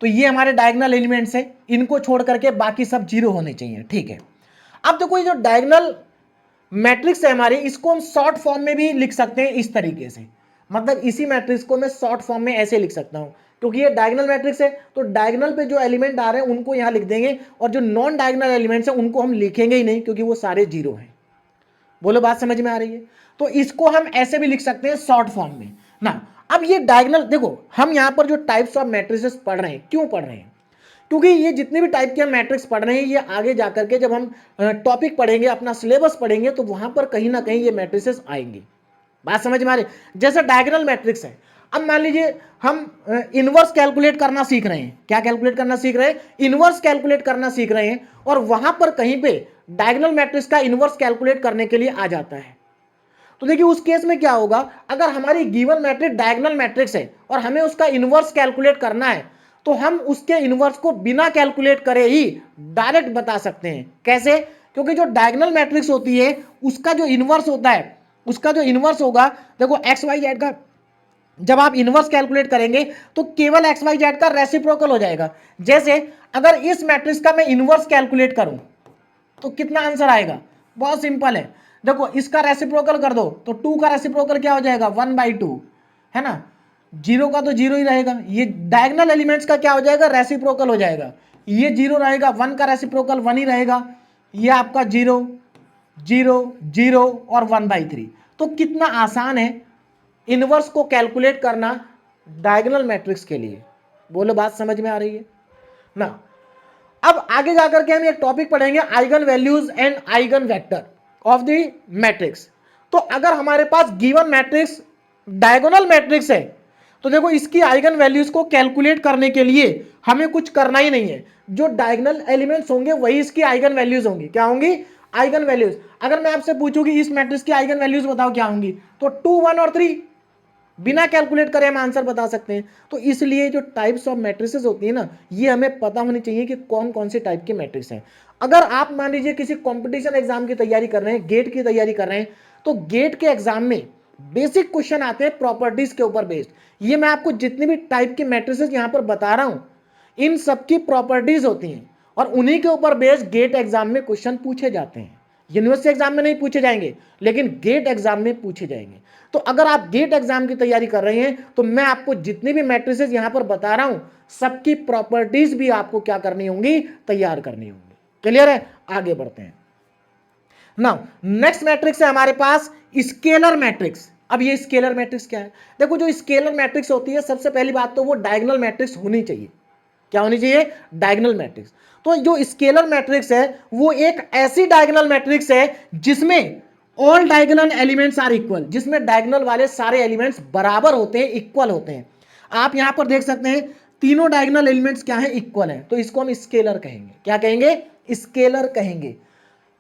S1: तो ये हमारे डायगोनल एलिमेंट्स हैं, इनको छोड़ करके बाकी सब जीरो होने चाहिए। ठीक है, अब देखो ये जो डायगोनल मैट्रिक्स है हमारी, इसको हम शॉर्ट फॉर्म में भी लिख सकते हैं इस तरीके से। मतलब इसी मैट्रिक्स को मैं शॉर्ट फॉर्म में ऐसे लिख सकता हूं, क्योंकि ये डायगोनल मैट्रिक्स है तो डायगोनल पे जो एलिमेंट आ रहे हैं उनको यहां लिख देंगे और जो नॉन डायगोनल एलिमेंट्स हैं उनको हम लिखेंगे ही नहीं, क्योंकि वो सारे जीरो हैं। बोलो बात समझ में आ रही है? तो इसको हम ऐसे भी लिख सकते हैं शॉर्ट फॉर्म में ना। अब ये डायगोनल, देखो हम यहां पर जो टाइप्स ऑफ मैट्रिसेस पढ़ रहे हैं, क्यों पढ़ रहे हैं? क्योंकि ये जितने भी टाइप के हम मैट्रिक्स पढ़ रहे हैं ये आगे जाकर के जब हम टॉपिक पढ़ेंगे, अपना सिलेबस पढ़ेंगे, तो वहां पर कहीं ना कहीं ये मैट्रिसेस आएंगे। बात समझ में आ रही? जैसे डायगोनल मैट्रिक्स है, अब मान लीजिए हम इनवर्स कैलकुलेट करना सीख रहे हैं, क्या कैलकुलेट करना सीख रहे हैं, इनवर्स कैलकुलेट करना सीख रहे हैं, और वहां पर कहीं पे डायगोनल मैट्रिक्स का इनवर्स कैलकुलेट करने के लिए आ जाता है, तो देखिए उस केस में क्या होगा, अगर हमारी गिवन मैट्रिक्स डायगोनल मैट्रिक्स है और हमें उसका इनवर्स कैलकुलेट करना है, तो हम उसके इनवर्स को बिना कैलकुलेट करे ही डायरेक्ट बता सकते हैं। कैसे? क्योंकि जो डायगोनल मैट्रिक्स होती है उसका जो इनवर्स होता है, उसका जो इनवर्स होगा, देखो एक्स वाई जेड का जब आप इनवर्स कैलकुलेट करेंगे तो केवल एक्स वाई जेड का रेसिप्रोकल हो जाएगा। जैसे अगर इस मैट्रिक्स का मैं इनवर्स कैलकुलेट करूं तो कितना आंसर आएगा, बहुत सिंपल है, देखो इसका रेसिप्रोकल कर दो तो 2 का रेसिप्रोकल क्या हो जाएगा, 1/2, है ना, 0 का तो 0 ही रहेगा, ये डायगोनल एलिमेंट्स का क्या हो जाएगा, रेसिप्रोकल हो जाएगा, ये 0 रहेगा, 1 का रेसिप्रोकल 1 ही रहेगा, ये आपका 0 0 0 और 1/3। तो कितना आसान है इनवर्स को कैलकुलेट करना डायगोनल मैट्रिक्स के लिए, बोलो बात समझ में आ रही है ना। अब आगे जाकर के हम एक टॉपिक पढ़ेंगे, eigen values and eigen vector of the matrix. तो अगर हमारे पास गिवन मैट्रिक्स डायगोनल मैट्रिक्स है तो देखो इसकी आइगन वैल्यूज को कैलकुलेट करने के लिए हमें कुछ करना ही नहीं है, जो डायगोनल एलिमेंट्स होंगे वही इसकी आइगन वैल्यूज होंगी, क्या होंगी, आइगन वैल्यूज। अगर मैं आपसे पूछूं कि इस मैट्रिक्स की आइगन वैल्यूज बताओ क्या होंगी, तो 2 1 और 3 बिना कैलकुलेट करे हम आंसर बता सकते हैं। तो इसलिए जो टाइप्स ऑफ मैट्रिसेस होती है ना, ये हमें पता होनी चाहिए कि कौन कौन से टाइप के मैट्रिक्स हैं। अगर आप मान लीजिए किसी कंपटीशन एग्जाम की तैयारी कर रहे हैं, गेट की तैयारी कर रहे हैं, तो गेट के एग्जाम में बेसिक क्वेश्चन आते हैं प्रॉपर्टीज के ऊपर बेस्ड। ये मैं आपको जितने भी टाइप के मैट्रिसेस यहां पर बता रहा हूं, इन सबकी प्रॉपर्टीज होती हैं और उन्हीं के ऊपर बेस्ड गेट एग्जाम में क्वेश्चन पूछे जाते हैं। यूनिवर्सिटी एग्जाम में नहीं पूछे जाएंगे, लेकिन गेट एग्जाम में पूछे जाएंगे। तो अगर आप गेट एग्जाम की तैयारी कर रहे हैं तो मैं आपको जितनी भी मैट्रिसेस यहां पर बता रहा हूं, सबकी प्रॉपर्टीज भी आपको क्या करनी होंगी, तैयार करनी होंगी। क्लियर है? आगे बढ़ते हैं। नाउ नेक्स्ट मैट्रिक्स है हमारे पास स्केलर मैट्रिक्स। अब ये स्केलर मैट्रिक्स क्या है, देखो जो स्केलर मैट्रिक्स होती है, सबसे पहली बात तो वो डायगोनल मैट्रिक्स होनी चाहिए। क्या होनी चाहिए, डायगोनल मैट्रिक्स। तो जो स्केलर मैट्रिक्स है वो एक ऐसी डायगोनल मैट्रिक्स है जिसमें all diagonal elements are equal, जिसमें डायगोनल वाले सारे एलिमेंट्स बराबर होते हैं, इक्वल होते हैं। आप यहां पर देख सकते हैं तीनों डायगोनल एलिमेंट्स क्या है, इक्वल है, तो इसको हम स्केलर कहेंगे। क्या कहेंगे, स्केलर कहेंगे।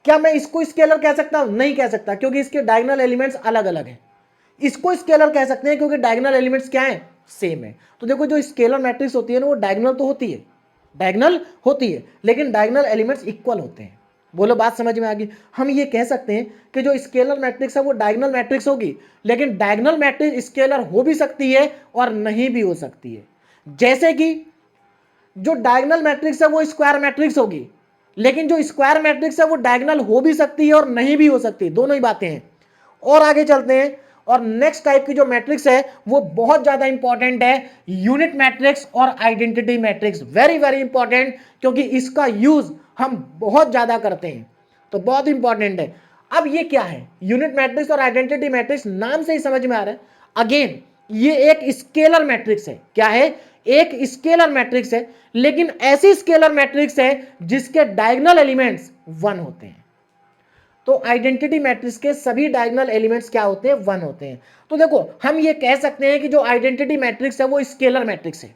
S1: क्या मैं इसको स्केलर कह सकता हूं, नहीं कह सकता, क्योंकि इसके डायगोनल एलिमेंट्स अलग अलग हैं। इसको स्केलर कह सकते हैं क्योंकि डायगोनल एलिमेंट्स क्या है, सेम है। तो देखो जो स्केलर मैट्रिक्स होती है ना, वो डायगोनल तो होती है, डायगोनल होती है, लेकिन डायगोनल एलिमेंट्स इक्वल होते हैं। बोलो बात समझ में आ गई। हम ये कह सकते हैं कि जो स्केलर मैट्रिक्स है वो डायगोनल मैट्रिक्स होगी, लेकिन डायगोनल मैट्रिक्स स्केलर हो भी सकती है और नहीं भी हो सकती है। जैसे कि जो डायगोनल मैट्रिक्स है वो स्क्वायर मैट्रिक्स होगी, लेकिन जो स्क्वायर मैट्रिक्स है वो डायगोनल हो भी सकती है और नहीं भी हो सकती, दोनों ही बातें हैं। और आगे चलते हैं, और नेक्स्ट टाइप की जो मैट्रिक्स है वो बहुत ज्यादा इंपॉर्टेंट है, यूनिट मैट्रिक्स और identity matrix. Very very important, क्योंकि इसका यूज हम बहुत ज्यादा करते हैं, तो बहुत इंपॉर्टेंट है। अब ये क्या है, यूनिट मैट्रिक्स और आइडेंटिटी मैट्रिक्स, नाम से ही समझ में आ रहा है। अगेन ये एक स्केलर मैट्रिक्स है। क्या है, एक स्केलर मैट्रिक्स है, लेकिन ऐसी स्केलर मैट्रिक्स है जिसके डायगोनल एलिमेंट्स 1 होते हैं। तो आइडेंटिटी मैट्रिक्स के सभी डायगोनल एलिमेंट्स क्या होते हैं, 1 होते हैं। तो देखो हम ये कह सकते हैं कि जो आइडेंटिटी मैट्रिक्स है वो स्केलर मैट्रिक्स है,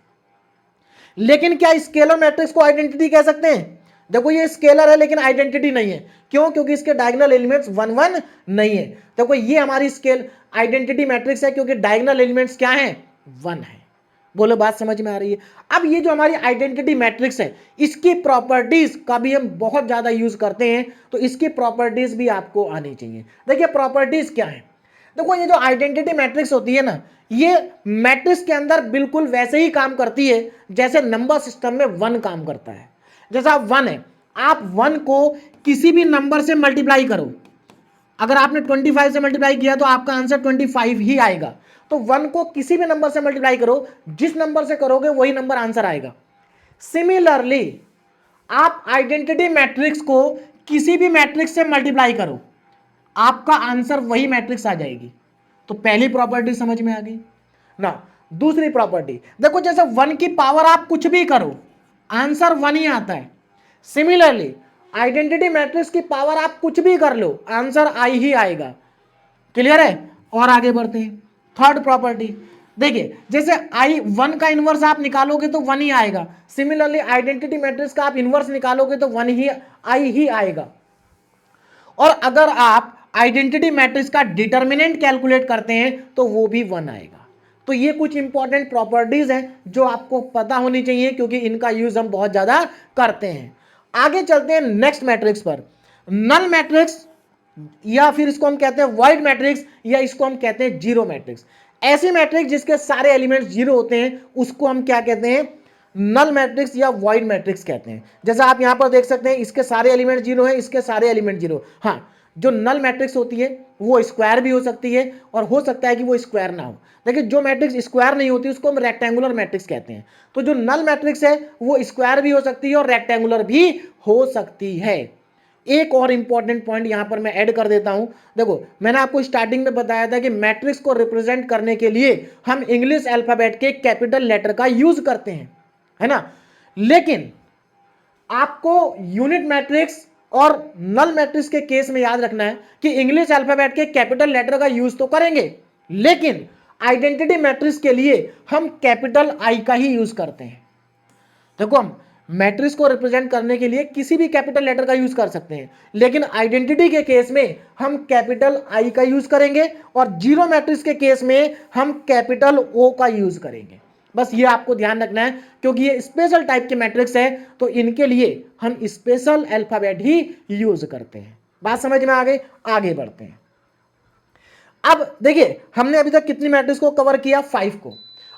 S1: लेकिन क्या स्केलर मैट्रिक्स को आइडेंटिटी कह सकते हैं? देखो ये स्केलर है लेकिन आइडेंटिटी नहीं है। क्यों? क्योंकि इसके डायगोनल एलिमेंट्स 1 1 नहीं है। देखो ये हमारी स्केल आइडेंटिटी मैट्रिक्स है क्योंकि डायगोनल एलिमेंट्स क्या है, 1 है। बोलो बात समझ में आ रही है। अब ये जो हमारी आइडेंटिटी मैट्रिक्स है, इसकी प्रॉपर्टीज का भी हम बहुत ज्यादा यूज करते हैं, तो इसकी प्रॉपर्टीज भी आपको आनी चाहिए। देखिए प्रॉपर्टीज क्या है, देखो ये जो आइडेंटिटी मैट्रिक्स होती है ना, ये मैट्रिक्स के अंदर बिल्कुल वैसे ही काम करती है जैसे नंबर सिस्टम में 1 काम करता है। जैसा 1 है, आप 1 को किसी भी नंबर से मल्टीप्लाई करो, अगर आपने 25 से मल्टीप्लाई किया तो आपका आंसर 25 ही आएगा। तो 1 को किसी भी नंबर से मल्टीप्लाई करो, जिस नंबर से करोगे वही नंबर आंसर आएगा। सिमिलरली आप आइडेंटिटी मैट्रिक्स को किसी भी मैट्रिक्स से मल्टीप्लाई करो, आपका आंसर वही मैट्रिक्स आ जाएगी। तो पहली प्रॉपर्टी समझ में आ गई ना। दूसरी प्रॉपर्टी देखो, जैसे 1 की पावर आप कुछ भी करो, आंसर 1 ही आता है। सिमिलरली आइडेंटिटी मैट्रिक्स की पावर आप कुछ भी कर लो, आंसर आई ही आएगा। क्लियर है? और आगे बढ़ते हैं। थर्ड प्रॉपर्टी, देखिए जैसे आई वन का इनवर्स आप निकालोगे तो वन ही आएगा, सिमिलरली आइडेंटिटी मैट्रिक्स का आप इनवर्स निकालोगे तो वन ही आई ही आएगा। और अगर आप आइडेंटिटी मैट्रिक्स का डिटर्मिनेंट कैलकुलेट करते हैं तो वो भी वन आएगा। तो ये कुछ इंपॉर्टेंट प्रॉपर्टीज हैं जो आपको पता होनी चाहिए, क्योंकि इनका यूज हम बहुत ज्यादा करते हैं। आगे चलते हैं नेक्स्ट मैट्रिक्स पर। नल मैट्रिक्स, या फिर इसको हम कहते हैं वाइड मैट्रिक्स, या इसको हम कहते हैं जीरो मैट्रिक्स। ऐसी मैट्रिक्स जिसके सारे एलिमेंट्स जीरो होते हैं उसको हम क्या कहते हैं, नल मैट्रिक्स या वाइड मैट्रिक्स कहते हैं। जैसा आप यहां पर देख सकते हैं इसके सारे एलिमेंट जीरो हैं, इसके सारे एलिमेंट जीरो। हाँ, जो नल मैट्रिक्स होती है वो स्क्वायर भी हो सकती है और हो सकता है कि वो स्क्वायर ना हो। देखिए जो मैट्रिक्स स्क्वायर नहीं होती उसको हम रेक्टेंगुलर मैट्रिक्स कहते हैं। तो जो नल मैट्रिक्स है वो स्क्वायर भी हो सकती है और रेक्टेंगुलर भी हो सकती है। एक और इंपॉर्टेंट पॉइंट यहां पर मैं ऐड कर देता हूं। देखो मैंने आपको स्टार्टिंग में बताया था कि मैट्रिक्स को रिप्रेजेंट करने के लिए हम इंग्लिश अल्फाबेट के कैपिटल लेटर का यूज करते हैं, है ना। लेकिन आपको यूनिट मैट्रिक्स और नल मैट्रिक्स के केस में याद रखना है कि इंग्लिश अल्फाबेट के कैपिटल लेटर का यूज तो करेंगे, लेकिन आइडेंटिटी मैट्रिक्स के लिए हम कैपिटल आई का ही यूज करते हैं। देखो हम मैट्रिक्स को रिप्रेजेंट करने के लिए किसी भी कैपिटल लेटर का यूज कर सकते हैं, लेकिन आइडेंटिटी के केस में हम कैपिटल आई का यूज करेंगे और जीरो मैट्रिक्स के केस में हम कैपिटल ओ का यूज करेंगे। बस ये आपको ध्यान रखना है, क्योंकि ये स्पेशल टाइप के मैट्रिक्स है तो इनके लिए हम स्पेशल अल्फाबेट ही यूज करते हैं। बात समझ में आ गई, आगे बढ़ते हैं। अब देखिए हमने अभी तक कितनी मैट्रिक्स को कवर किया, 5 को।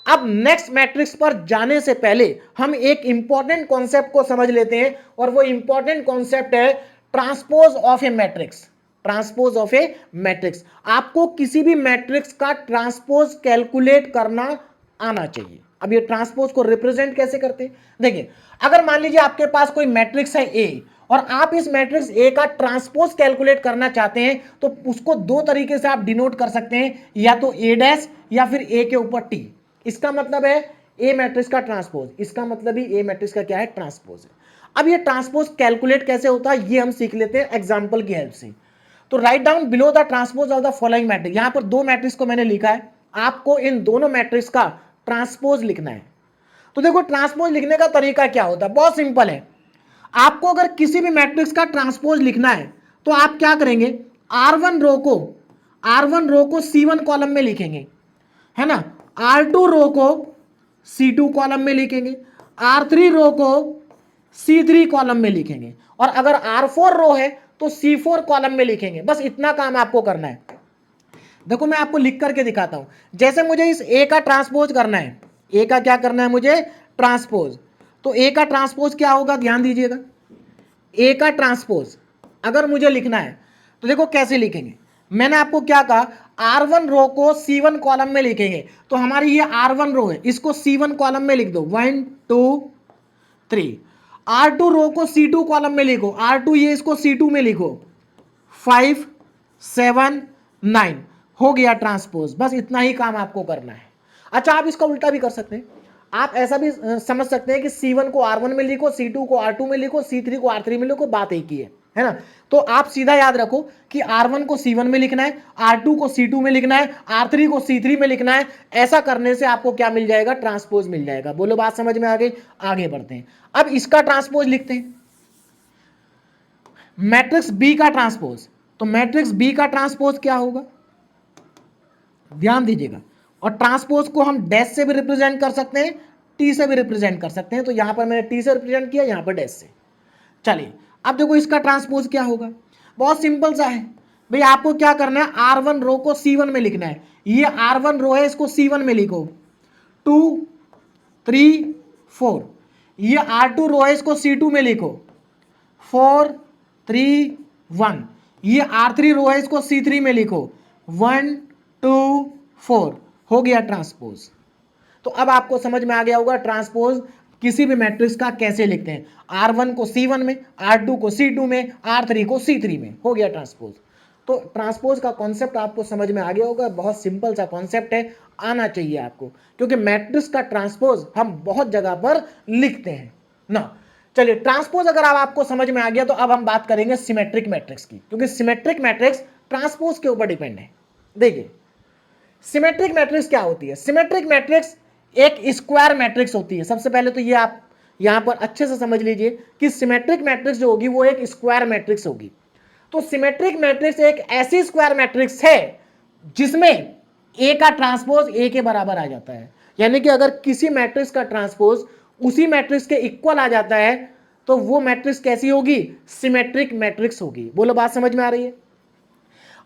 S1: अब नेक्स्ट मैट्रिक्स पर जाने से पहले हम एक इंपॉर्टेंट कॉन्सेप्ट को समझ लेते हैं, और वो इंपॉर्टेंट कॉन्सेप्ट है transpose of A matrix. Transpose of A matrix, आपको किसी भी मैट्रिक्स का ट्रांसपोज कैलकुलेट करना आना चाहिए। अब ये ट्रांसपोज को रिप्रेजेंट कैसे करते हैं, देखिए अगर मान लीजिए आपके पास कोई मैट्रिक्स है ए और आप इस मैट्रिक्स ए का ट्रांसपोज कैलकुलेट करना चाहते हैं तो उसको दो तरीके से आप डिनोट कर सकते हैं, या तो ए डैश या फिर ए के ऊपर टी। इसका मतलब है ए मैट्रिक्स का ट्रांसपोज, इसका मतलब ही ए मैट्रिक्स का क्या है, ट्रांसपोज है। अब ये ट्रांसपोज कैलकुलेट कैसे होता है ये हम सीख लेते हैं एग्जांपल की हेल्प से। तो write down below the transpose of the following matrix. यहां पर दो मैट्रिक्स को मैंने लिखा है, आपको इन दोनों मैट्रिक्स का ट्रांसपोज लिखना है। तो देखो ट्रांसपोज लिखने का तरीका क्या होता है, बहुत सिंपल है। आपको अगर किसी भी मैट्रिक्स का ट्रांसपोज लिखना है तो आप क्या करेंगे, R1 रो को C1 कॉलम में लिखेंगे, है ना। R2 रो को C2 कॉलम में लिखेंगे, R3 रो को C3 कॉलम में लिखेंगे, और अगर R4 रो है तो C4 कॉलम में लिखेंगे। बस इतना काम आपको करना है। देखो मैं आपको लिख करके दिखाता हूं। जैसे मुझे इस ए का ट्रांसपोज करना है, ए का क्या करना है मुझे, ट्रांसपोज। तो ए का ट्रांसपोज क्या होगा, ध्यान दीजिएगा। ए का ट्रांसपोज अगर मुझे लिखना है तो देखो कैसे लिखेंगे। मैंने आपको क्या कहा, R1 रो को C1 कॉलम में लिखेंगे, तो हमारी ये R1 रो है, इसको C1 कॉलम में लिख दो, 1 2 3। R2 रो को C2 कॉलम में लिखो, R2 ये इसको C2 में लिखो, 5 7 9। हो गया ट्रांसपोज। बस इतना ही काम आपको करना है। अच्छा आप इसका उल्टा भी कर सकते हैं, आप ऐसा भी समझ सकते हैं कि C1 को R1 में लिखो, C2 को R2 में लिखो, C3 को R3 में लिखो, बात एक ही है ना। तो आप सीधा याद रखो कि R1 को C1 में लिखना है, R2 को C2 में लिखना है, R3 को C3 में लिखना है। ऐसा करने से आपको क्या मिल जाएगा, ट्रांसपोज मिल जाएगा। बोलो बात समझ में आ गई, आगे बढ़ते हैं। अब इसका ट्रांसपोज लिखते हैं, मैट्रिक्स बी का ट्रांसपोज। तो मैट्रिक्स बी का ट्रांसपोज क्या होगा, ध्यान दीजिएगा। और ट्रांसपोज को हम डैश से भी रिप्रेजेंट कर सकते हैं, टी से भी रिप्रेजेंट कर सकते हैं। तो यहां पर मैंने टी से रिप्रेजेंट किया, यहां पर डैश से। चलिए अब देखो इसका ट्रांसपोज क्या होगा, बहुत सिंपल सा है भाई। आपको क्या करना है, R1 रो को C1 में लिखना है। ये R1 रो है, इसको C1 में लिखो, 2 3 4। ये R2 रो है, इसको C2 में लिखो, 4 3 1। ये R3 रो है, इसको C3 में लिखो, 1 2 4। हो गया ट्रांसपोज। तो अब आपको समझ में आ गया होगा ट्रांसपोज किसी भी मैट्रिक्स का कैसे लिखते हैं। R1 को C1 में, R2 को C2 में, R3 को C3 में। हो गया ट्रांसपोज। तो ट्रांसपोज का कॉन्सेप्ट आपको समझ में आ गया होगा, बहुत सिंपल सा कॉन्सेप्ट है, आना चाहिए आपको, क्योंकि मैट्रिक्स का ट्रांसपोज हम बहुत जगह पर लिखते हैं ना। चलिए ट्रांसपोज अगर आपको समझ में आ गया तो अब हम बात करेंगे सिमेट्रिक मैट्रिक्स की, क्योंकि सिमेट्रिक मैट्रिक्स ट्रांसपोज के ऊपर डिपेंड है। देखिए सिमेट्रिक मैट्रिक्स क्या होती है? सिमेट्रिक मैट्रिक्स एक स्क्वायर मैट्रिक्स होती है। सबसे पहले तो ये आप यहां पर अच्छे से समझ लीजिए कि सिमेट्रिक मैट्रिक्स जो होगी वो एक स्क्वायर मैट्रिक्स होगी। तो सिमेट्रिक मैट्रिक्स एक ऐसी स्क्वायर मैट्रिक्स है जिसमें ए का ट्रांसपोज ए के बराबर आ जाता है। यानी कि अगर किसी मैट्रिक्स का ट्रांसपोज उसी मैट्रिक्स के इक्वल आ जाता है तो वो मैट्रिक्स कैसी होगी? सिमेट्रिक मैट्रिक्स होगी। बोलो बात समझ में आ रही है?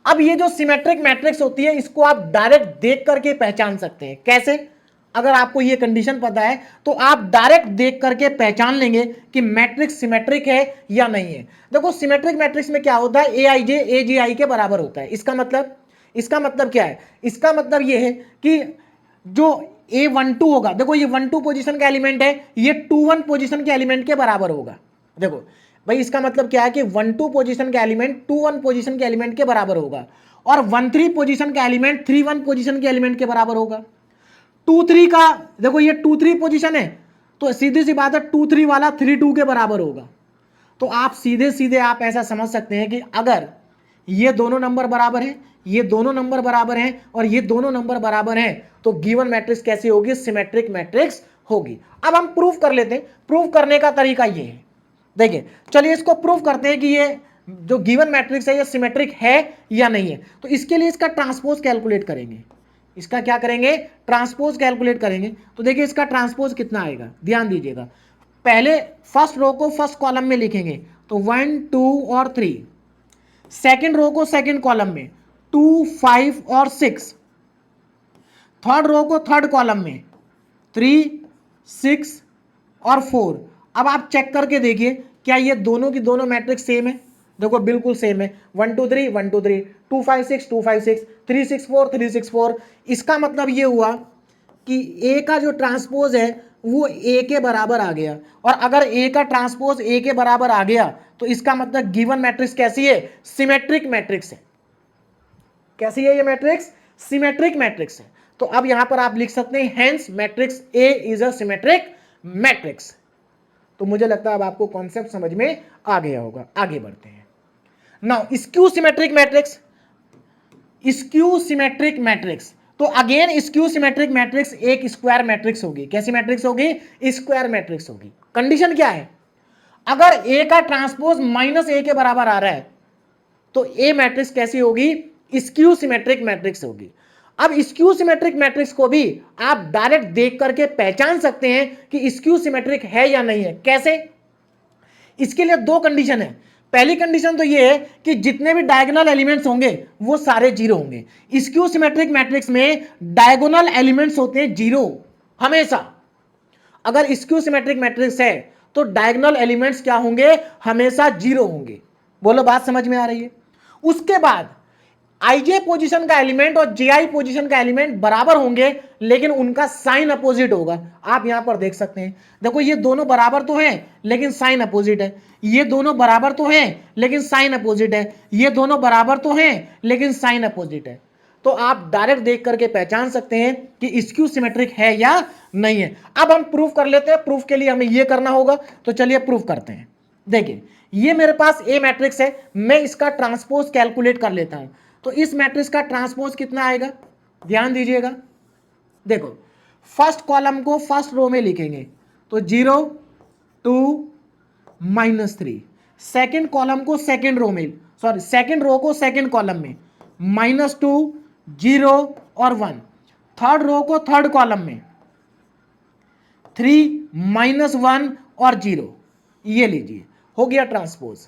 S1: अब ये जो सिमेट्रिक मैट्रिक्स होती है इसको आप डायरेक्ट देख करके पहचान सकते हैं। कैसे? अगर आपको ये कंडीशन पता है तो आप डायरेक्ट देख करके पहचान लेंगे कि मैट्रिक्स सिमेट्रिक है या नहीं है। देखो सिमेट्रिक मैट्रिक्स में क्या होता है? ए आई जे ए जी आई के बराबर होता है। इसका मतलब क्या है? इसका मतलब ये है कि जो A12 होगा, देखो ये 1-2 पोजीशन का एलिमेंट है, ये 2-1 पोजीशन के एलिमेंट के बराबर होगा। देखो भाई इसका मतलब क्या है कि 1-2 पोजीशन का एलिमेंट 2-1 पोजीशन के एलिमेंट के बराबर होगा और 1-3 पोजीशन का एलिमेंट 3-1 पोजीशन के एलिमेंट के बराबर होगा। 2-3 का देखो ये 2-3 पोजीशन है तो सीधी सी बात है 2-3 वाला 3-2 के बराबर होगा। तो आप सीधे सीधे आप ऐसा समझ सकते हैं कि अगर ये दोनों नंबर बराबर हैं, ये दोनों नंबर बराबर हैं और ये दोनों नंबर बराबर हैं तो गिवन मैट्रिक्स कैसी होगी? सिमेट्रिक मैट्रिक्स होगी। अब हम प्रूफ कर लेते हैं। प्रूफ करने का तरीका ये है, देखिए चलिए इसको प्रूफ करते हैं कि ये जो गिवन मैट्रिक्स है ये सिमेट्रिक है या नहीं है। तो इसके लिए इसका ट्रांसपोज कैलकुलेट करेंगे। इसका क्या करेंगे? ट्रांसपोज कैलकुलेट करेंगे। तो देखिए इसका ट्रांसपोज कितना आएगा, ध्यान दीजिएगा। पहले फर्स्ट रो को फर्स्ट कॉलम में लिखेंगे तो 1, 2 और 3। सेकेंड रो को सेकेंड कॉलम में 2, 5 और 6। थर्ड रो को थर्ड कॉलम में 3, 6 और 4। अब आप चेक करके देखिए क्या ये दोनों की दोनों मैट्रिक्स सेम है? देखो बिल्कुल सेम है। 1 2 3 1 2 3, 2 5 6 2 5 6, 3 6 4 3 6 4। इसका मतलब ये हुआ कि ए का जो ट्रांसपोज है वो ए के बराबर आ गया। और अगर ए का ट्रांसपोज ए के बराबर आ गया तो इसका मतलब गिवन मैट्रिक्स कैसी है? सिमेट्रिक मैट्रिक्स है। कैसी है ये मैट्रिक्स? सिमेट्रिक मैट्रिक्स है। तो अब यहां पर आप लिख सकते हैं hence matrix A is a symmetric matrix. तो मुझे लगता है अब आपको कॉन्सेप्ट समझ में आ गया होगा। आगे बढ़ते हैं। Now skew symmetric matrix. Skew symmetric matrix तो अगेन स्क्यू सिमेट्रिक मैट्रिक्स एक स्क्वायर मैट्रिक्स होगी। कैसी मैट्रिक्स होगी? स्क्वायर मैट्रिक्स होगी। कंडीशन क्या है? अगर ए का ट्रांसपोज -a के बराबर आ रहा है तो ए मैट्रिक्स कैसी होगी? स्क्यू सिमेट्रिक मैट्रिक्स होगी। अब स्क्यू सिमेट्रिक मैट्रिक्स को भी आप डायरेक्ट देख करके पहचान सकते हैं कि स्क्यू सिमेट्रिक है या नहीं है। कैसे? इसके लिए दो कंडीशन है। पहली कंडीशन तो ये है कि जितने भी डायगोनल एलिमेंट्स होंगे वो सारे जीरो होंगे। स्क्यू सिमेट्रिक मैट्रिक्स में डायगोनल एलिमेंट्स होते हैं जीरो हमेशा। अगर स्क्यू सिमेट्रिक मैट्रिक्स है तो डायगोनल एलिमेंट्स क्या होंगे? हमेशा जीरो होंगे। बोलो बात समझ में आ रही है? उसके बाद आईजे पोजीशन का एलिमेंट और जेआई पोजीशन का एलिमेंट बराबर होंगे लेकिन उनका साइन अपोजिट होगा। आप यहां पर देख सकते हैं, देखो ये दोनों बराबर तो हैं लेकिन साइन अपोजिट है। ये दोनों बराबर तो हैं लेकिन साइन अपोजिट है। ये दोनों बराबर तो हैं लेकिन साइन अपोजिट है। तो आप डायरेक्ट देख करके पहचान सकते हैं कि स्क्यू सिमेट्रिक है या नहीं है। अब हम प्रूफ कर लेते हैं। प्रूफ के लिए हमें यह करना होगा, तो चलिए प्रूफ करते हैं। देखिए ये मेरे पास ए मैट्रिक्स है, मैं इसका ट्रांसपोज कैलकुलेट कर लेता हूं। तो इस मैट्रिक्स का ट्रांसपोज कितना आएगा? ध्यान दीजिएगा। देखो फर्स्ट कॉलम को फर्स्ट रो में लिखेंगे तो 0 2 -3। सेकेंड कॉलम को सेकेंड रो में, सॉरी सेकेंड रो को सेकेंड कॉलम में -2 0 और 1। थर्ड रो को थर्ड कॉलम में 3 -1 और 0। ये लीजिए हो गया ट्रांसपोज।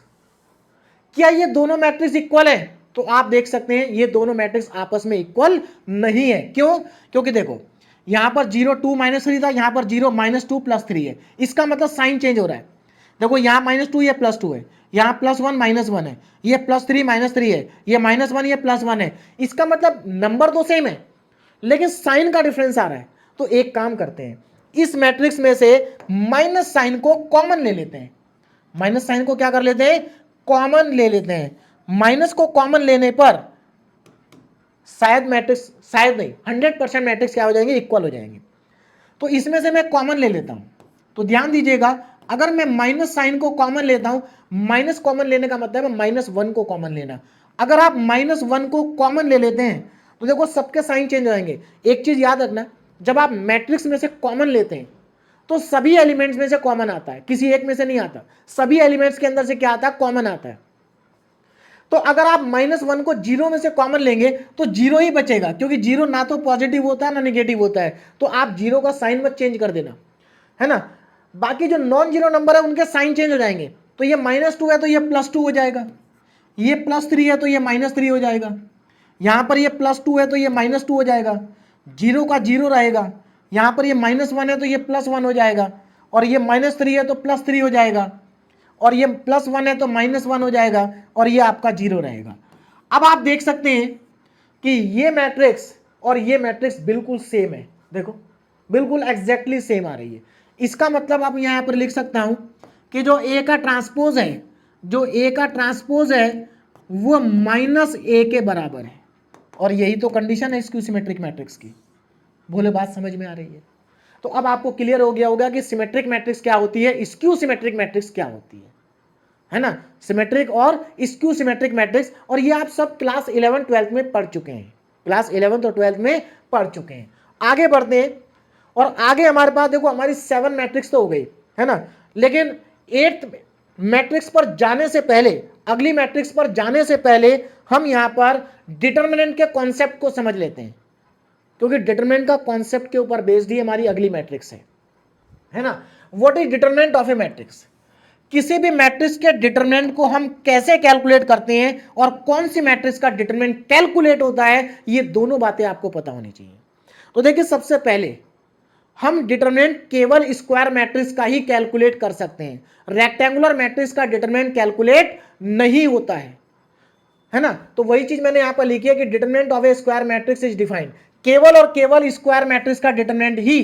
S1: क्या ये दोनों मैट्रिक्स इक्वल है? तो आप देख सकते हैं ये दोनों मैट्रिक्स आपस में इक्वल नहीं है। क्यों? क्योंकि देखो यहां पर 0 2 -3 था, यहां पर 0 -2 +3 है। इसका मतलब साइन चेंज हो रहा है। देखो यहां -2 ये +2 है, यहां +1 -1 है, ये +3 -3 है, ये -1 ये +1 है। इसका मतलब नंबर तो सेम है लेकिन साइन का डिफरेंस आ रहा है। तो एक काम करते हैं, इस मैट्रिक्स में से माइनस साइन को कॉमन ले लेते हैं। माइनस साइन को क्या कर लेते हैं? कॉमन ले लेते हैं। माइनस को कॉमन लेने पर शायद मैट्रिक्स, शायद नहीं 100% मैट्रिक्स क्या हो जाएंगे? इक्वल हो जाएंगे। तो इसमें से मैं कॉमन ले लेता हूं। तो ध्यान दीजिएगा, अगर मैं माइनस साइन को कॉमन लेता हूं, माइनस कॉमन लेने का मतलब है -1 को कॉमन लेना। अगर आप -1 को कॉमन ले लेते हैं तो देखो सबके साइन चेंज हो जाएंगे। एक चीज याद रखना, जब आप मैट्रिक्स में से कॉमन लेते हैं तो सभी एलिमेंट्स में से कॉमन आता है, किसी एक में से नहीं आता। सभी एलिमेंट्स के अंदर से क्या आता है, कॉमन आता है। तो अगर आप -1 को जीरो में से कॉमन लेंगे तो जीरो ही बचेगा, क्योंकि जीरो ना तो पॉजिटिव होता है ना निगेटिव होता है। तो आप जीरो का साइन मत चेंज कर देना, है ना। बाकी जो नॉन जीरो नंबर है उनके साइन चेंज हो जाएंगे। तो ये -2 है तो ये +2 हो जाएगा, ये +3 है तो ये -3 हो जाएगा, यहां पर ये +2 है तो ये -2 हो जाएगा, जीरो का जीरो रहेगा, यहां पर ये -1 है तो ये +1 हो जाएगा, और ये -3 है तो +3 हो जाएगा, और ये +1 है तो -1 हो जाएगा, और ये आपका जीरो रहेगा। अब आप देख सकते हैं कि ये मैट्रिक्स और ये मैट्रिक्स बिल्कुल सेम है। देखो बिल्कुल एग्जैक्टली सेम आ रही है। इसका मतलब आप यहां पर लिख सकता हूं कि जो ए का ट्रांसपोज है, जो ए का ट्रांसपोज है वो -a के बराबर है। और यही तो कंडीशन है स्क्यू सिमेट्रिक मैट्रिक्स की। बोले बात समझ में आ रही है? तो अब आपको क्लियर हो गया होगा कि सिमेट्रिक मैट्रिक्स क्या होती है, स्क्यू सिमेट्रिक मैट्रिक्स क्या होती है ना। सिमेट्रिक और स्क्यू सिमेट्रिक मैट्रिक्स, और ये आप सब क्लास 11 12 में पढ़ चुके हैं, क्लास 11 और 12 में पढ़ चुके हैं। आगे बढ़ते हैं, और आगे हमारे पास देखो हमारी 7 मैट्रिक्स तो हो गई, है ना। लेकिन 8th मैट्रिक्स पर जाने से पहले, अगली मैट्रिक्स पर जाने से पहले हम यहां पर डिटर्मिनेंट के कॉन्सेप्ट को समझ लेते हैं, क्योंकि डिटरमिनेंट का कॉन्सेप्ट के ऊपर बेस्ड ही हमारी अगली मैट्रिक्स है ना। What is determinant of A matrix? किसी भी मैट्रिक्स के डिटरमिनेंट को हम कैसे कैलकुलेट करते हैं और कौन सी मैट्रिक्स का डिटरमिनेंट कैलकुलेट होता है, ये दोनों बातें आपको पता होनी चाहिए। तो देखिए सबसे पहले हम डिटरमिनेंट केवल स्क्वायर मैट्रिक्स का ही कैलकुलेट कर सकते हैं, रेक्टेंगुलर मैट्रिक्स का डिटरमिनेंट कैलकुलेट नहीं होता है ना। तो वही चीज मैंने यहां पर लिखी है कि determinant of A square matrix is defined, केवल और केवल स्क्वायर मैट्रिक्स का डिटरमिनेंट ही